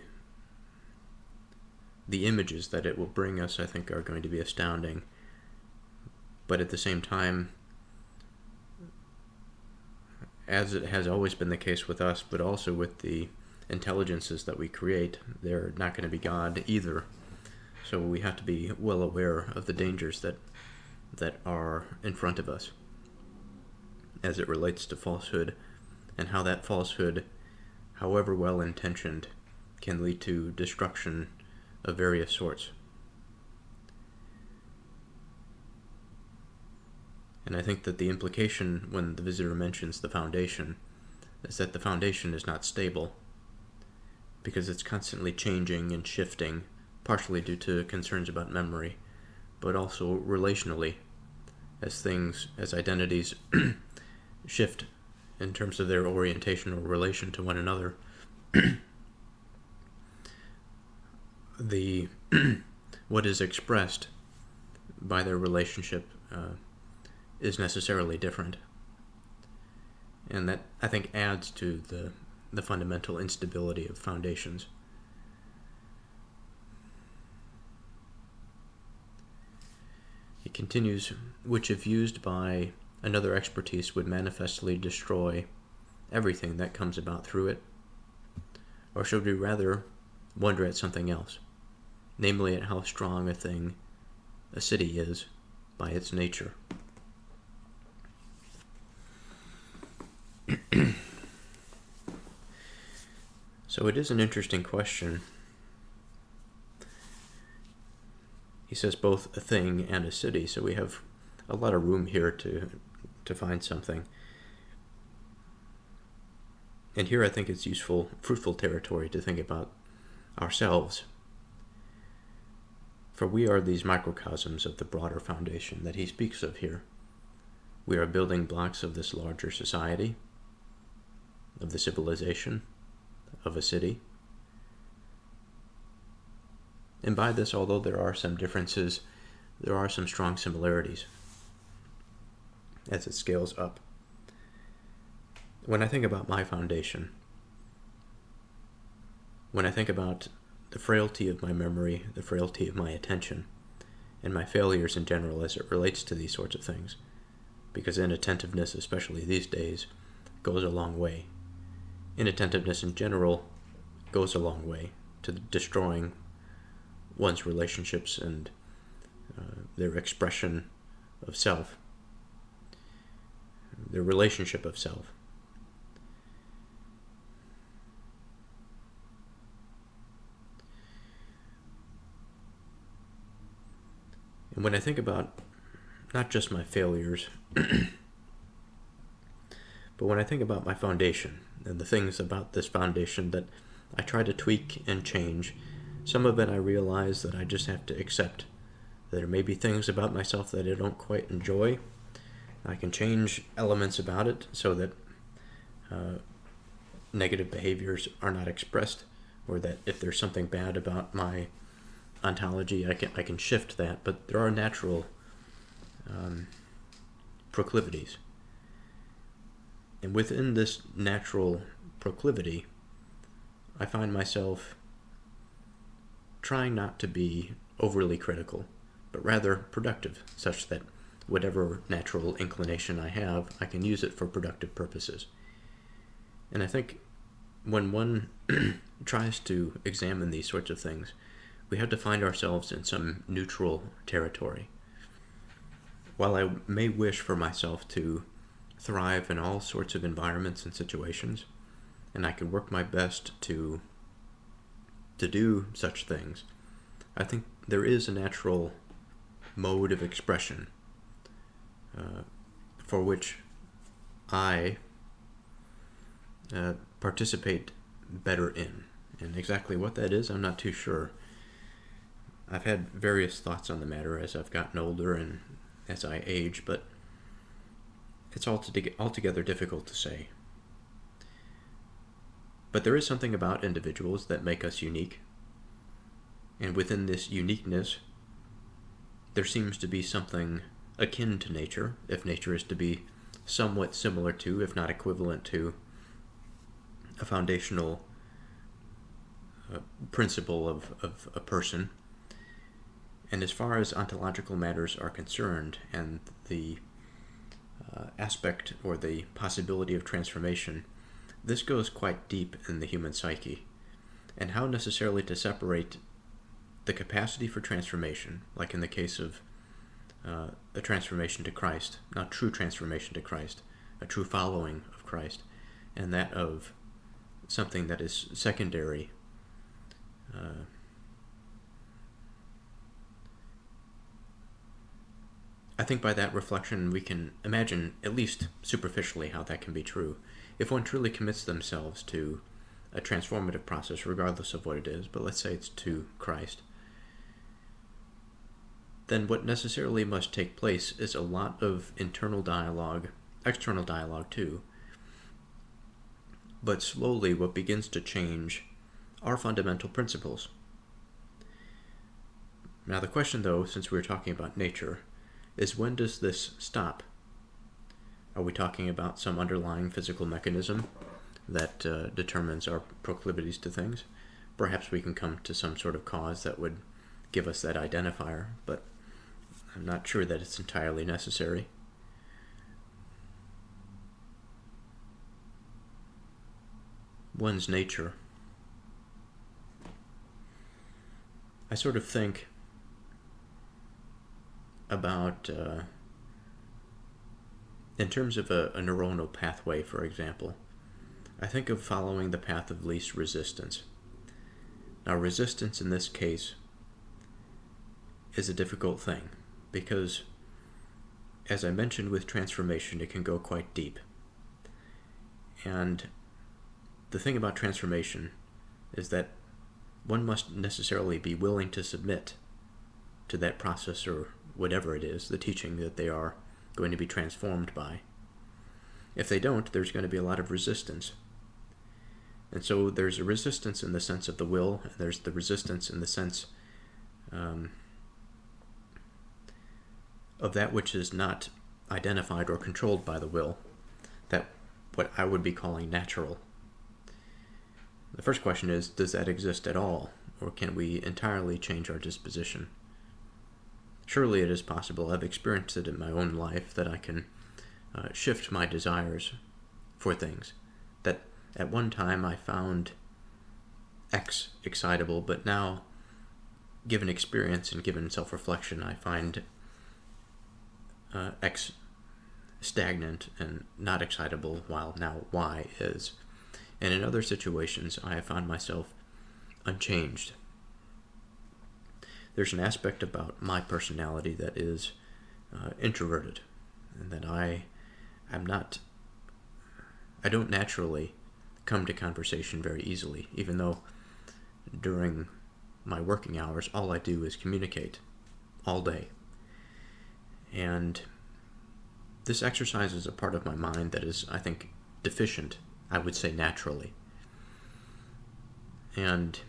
images that it will bring us, I think, are going to be astounding. But at the same time, as it has always been the case with us, but also with the intelligences that we create, they're not going to be God either. So we have to be well aware of the dangers that are in front of us as it relates to falsehood, and how that falsehood, however well-intentioned, can lead to destruction of various sorts. And I think that the implication when the visitor mentions the foundation is that the foundation is not stable, because it's constantly changing and shifting, partially due to concerns about memory, but also relationally, as identities shift in terms of their orientation or relation to one another, the what is expressed by their relationship is necessarily different. And that, I think, adds to the fundamental instability of foundations. He continues, which if used by another expertise would manifestly destroy everything that comes about through it. Or should we rather wonder at something else, namely at how strong a thing a city is by its nature? So it is an interesting question. He says both a thing and a city, so we have a lot of room here to find something. And here I think it's fruitful territory to think about ourselves. For we are these microcosms of the broader foundation that he speaks of here. We are building blocks of this larger society, of the civilization, of a city. And by this, although there are some differences, there are some strong similarities as it scales up. When I think about my foundation, when I think about the frailty of my memory, the frailty of my attention, and my failures in general as it relates to these sorts of things, because inattentiveness, especially these days, goes a long way. Inattentiveness in general goes a long way to destroying one's relationships and their expression of self, their relationship of self. And when I think about not just my failures, but when I think about my foundation and the things about this foundation that I try to tweak and change, some of it I realize that I just have to accept. There may be things about myself that I don't quite enjoy. I can change elements about it so that negative behaviors are not expressed, or that if there's something bad about my ontology, I can shift that. But there are natural proclivities. And within this natural proclivity, I find myself trying not to be overly critical, but rather productive, such that whatever natural inclination I have, I can use it for productive purposes. And I think when one tries to examine these sorts of things, we have to find ourselves in some neutral territory. While I may wish for myself to thrive in all sorts of environments and situations, and I can work my best to do such things, I think there is a natural mode of expression for which I participate better in. And exactly what that is, I'm not too sure. I've had various thoughts on the matter as I've gotten older and as I age, but it's altogether difficult to say. But there is something about individuals that make us unique. And within this uniqueness, there seems to be something akin to nature, if nature is to be somewhat similar to, if not equivalent to, a foundational principle of a person. And as far as ontological matters are concerned, and the aspect or the possibility of transformation, this goes quite deep in the human psyche. And how necessarily to separate the capacity for transformation, like in the case of a transformation to Christ, not true transformation to Christ, a true following of Christ, and that of something that is secondary. I think by that reflection we can imagine, at least superficially, how that can be true. If one truly commits themselves to a transformative process, regardless of what it is, but let's say it's to Christ, then what necessarily must take place is a lot of internal dialogue, external dialogue too, but slowly what begins to change are fundamental principles. Now the question, though, since we're talking about nature, is when does this stop? Are we talking about some underlying physical mechanism that determines our proclivities to things? Perhaps we can come to some sort of cause that would give us that identifier, but I'm not sure that it's entirely necessary. One's nature. I sort of think about, in terms of a neuronal pathway, for example, I think of following the path of least resistance. Now, resistance in this case is a difficult thing because, as I mentioned with transformation, it can go quite deep. And the thing about transformation is that one must necessarily be willing to submit to that process or whatever it is, the teaching that they are going to be transformed by. If they don't, there's going to be a lot of resistance. And so there's a resistance in the sense of the will, and there's the resistance in the sense of that which is not identified or controlled by the will, that what I would be calling natural. The first question is, does that exist at all, or can we entirely change our disposition? Surely it is possible. I've experienced it in my own life that I can shift my desires for things. That at one time I found X excitable, but now, given experience and given self-reflection, I find X stagnant and not excitable, while now Y is. And in other situations, I have found myself unchanged. There's an aspect about my personality that is introverted, and that I don't naturally come to conversation very easily, even though during my working hours, all I do is communicate all day. And this exercises a part of my mind that is, I think, deficient, I would say naturally. And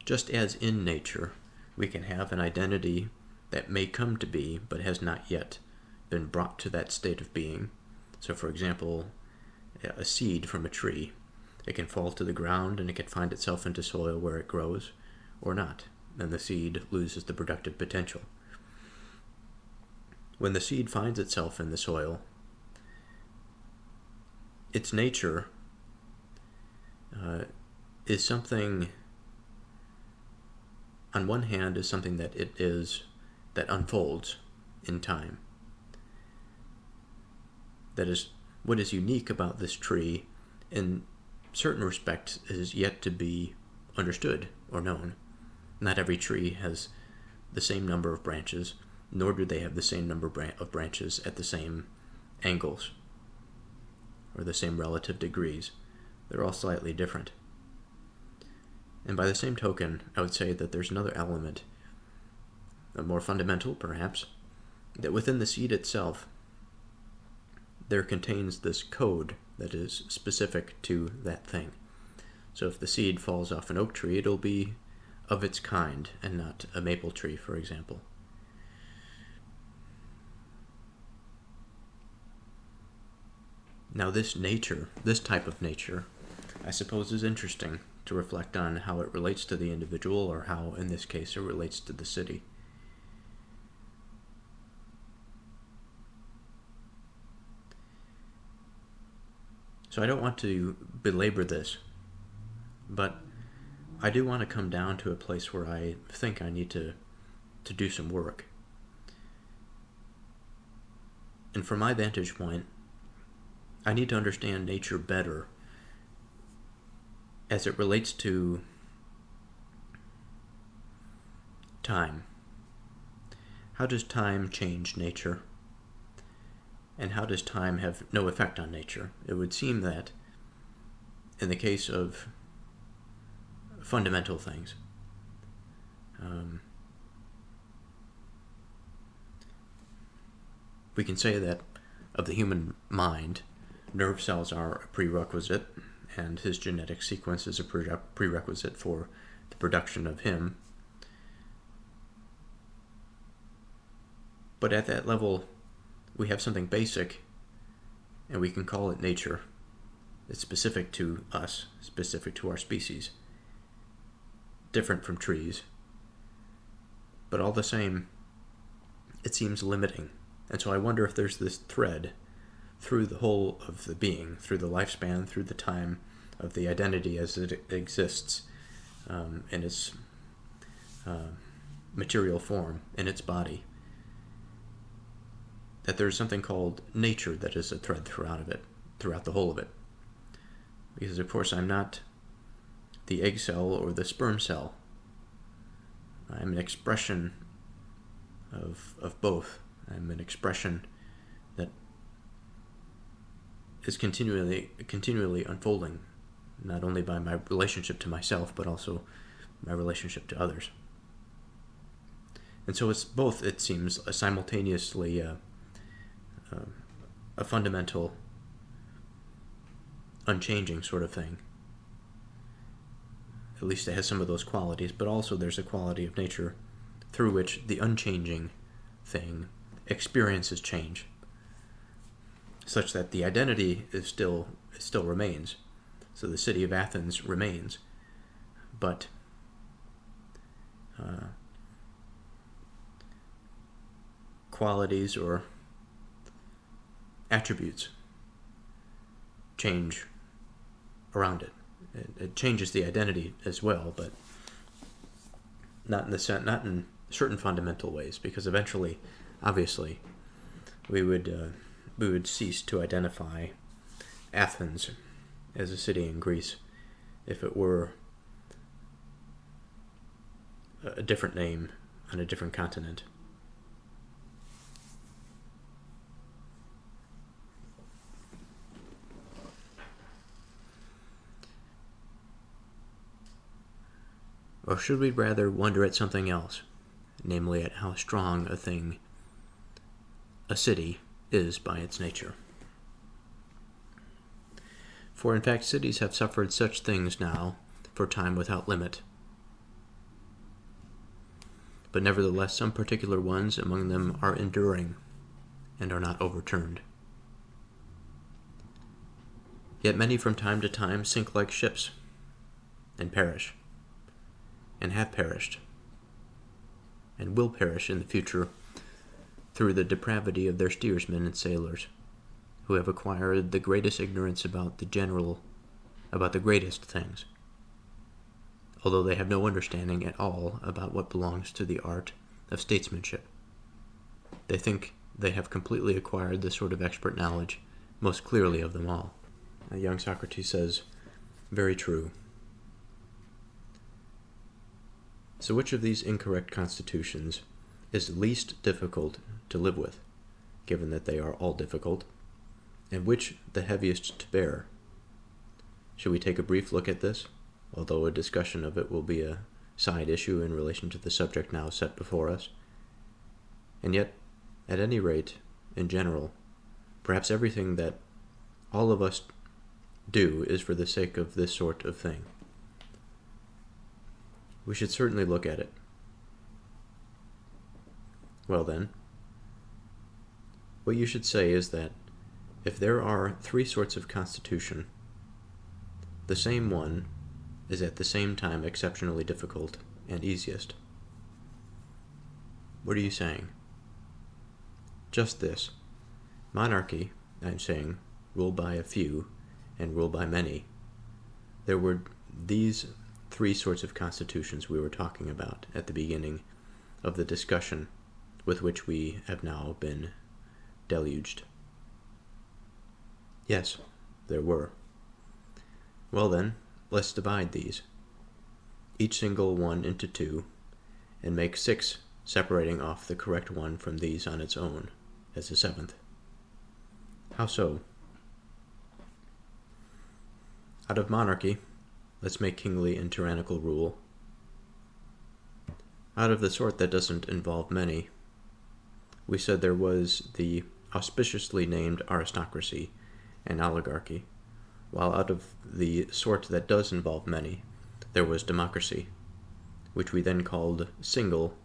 just as in nature, we can have an identity that may come to be, but has not yet been brought to that state of being. So, for example, a seed from a tree, it can fall to the ground and it can find itself into soil where it grows, or not, and the seed loses the productive potential. When the seed finds itself in the soil, its nature is something, on one hand, is something that unfolds in time. That is, what is unique about this tree in certain respects is yet to be understood or known. Not every tree has the same number of branches, nor do they have the same number of branches at the same angles or the same relative degrees. They're all slightly different. And by the same token, I would say that there's another element, more fundamental perhaps, that within the seed itself, there contains this code that is specific to that thing. So if the seed falls off an oak tree, it'll be of its kind and not a maple tree, for example. Now this type of nature, I suppose is interesting to reflect on how it relates to the individual, or how, in this case, it relates to the city. So I don't want to belabor this, but I do want to come down to a place where I think I need to do some work. And from my vantage point, I need to understand nature better as it relates to time. How does time change nature? And how does time have no effect on nature? It would seem that in the case of fundamental things, we can say that of the human mind, nerve cells are a prerequisite, and his genetic sequence is a prerequisite for the production of him. But at that level, we have something basic, and we can call it nature. It's specific to us, specific to our species, different from trees. But all the same, it seems limiting. And so I wonder if there's this thread through the whole of the being, through the lifespan, through the time of the identity as it exists in its material form, in its body, that there's something called nature that is a thread throughout the whole of it. Because, of course, I'm not the egg cell or the sperm cell. I'm an expression of both. I'm an expression that is continually unfolding, not only by my relationship to myself, but also my relationship to others. And so it's both, it seems, simultaneously a fundamental, unchanging sort of thing. At least it has some of those qualities, but also there's a quality of nature through which the unchanging thing experiences change, such that the identity still remains. So the city of Athens remains, but qualities or attributes change around it. It changes the identity as well, but not in certain fundamental ways, because eventually, obviously, we would cease to identify Athens as a city in Greece if it were a different name on a different continent. Or should we rather wonder at something else, namely at how strong a city, is by its nature? For in fact, cities have suffered such things now for time without limit. But nevertheless, some particular ones among them are enduring and are not overturned. Yet many from time to time sink like ships and perish, and have perished, and will perish in the future through the depravity of their steersmen and sailors, who have acquired the greatest ignorance about the greatest things, although they have no understanding at all about what belongs to the art of statesmanship. They think they have completely acquired this sort of expert knowledge, most clearly of them all. Young Socrates says, very true. So which of these incorrect constitutions is least difficult to live with, given that they are all difficult, and which the heaviest to bear? Should we take a brief look at this, although a discussion of it will be a side issue in relation to the subject now set before us? And yet, at any rate, in general, perhaps everything that all of us do is for the sake of this sort of thing. We should certainly look at it. Well then, what you should say is that if there are three sorts of constitution, the same one is at the same time exceptionally difficult and easiest. What are you saying? Just this. Monarchy, I'm saying, ruled by a few and ruled by many. There were these three sorts of constitutions we were talking about at the beginning of the discussion with which we have now been deluged. Yes, there were. Well then, let's divide these, each single one into two, and make 6, separating off the correct one from these on its own as a 7th. How so? Out of monarchy, let's make kingly and tyrannical rule. Out of the sort that doesn't involve many, we said there was the auspiciously named aristocracy and oligarchy, while out of the sort that does involve many, there was democracy, which we then called single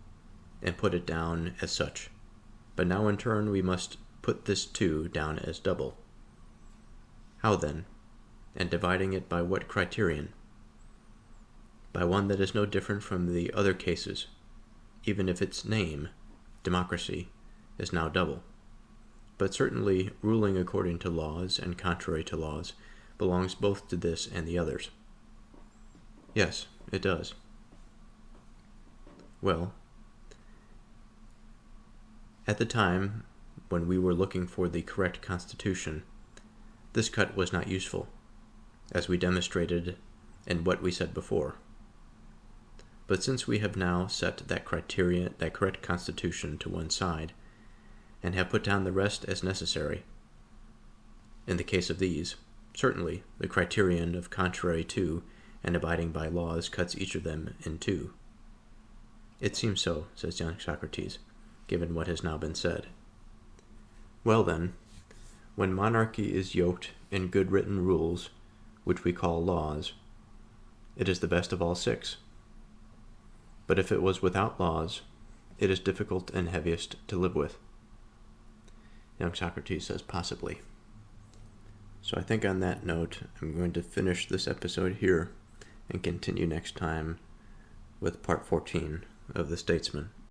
and put it down as such. But now in turn we must put this too down as double. How then? And dividing it by what criterion? By one that is no different from the other cases, even if its name, democracy, is now double. But certainly ruling according to laws and contrary to laws belongs both to this and the others. Yes, it does. Well, at the time when we were looking for the correct constitution, this cut was not useful, as we demonstrated in what we said before. But since we have now set that correct constitution to one side, and have put down the rest as necessary, in the case of these, certainly the criterion of contrary to and abiding by laws cuts each of them in two. It seems so, says young Socrates, given what has now been said. Well then, when monarchy is yoked in good written rules, which we call laws, it is the best of all six. But if it was without laws, it is difficult and heaviest to live with. Young Socrates says possibly. So I think on that note, I'm going to finish this episode here and continue next time with part 14 of The Statesman.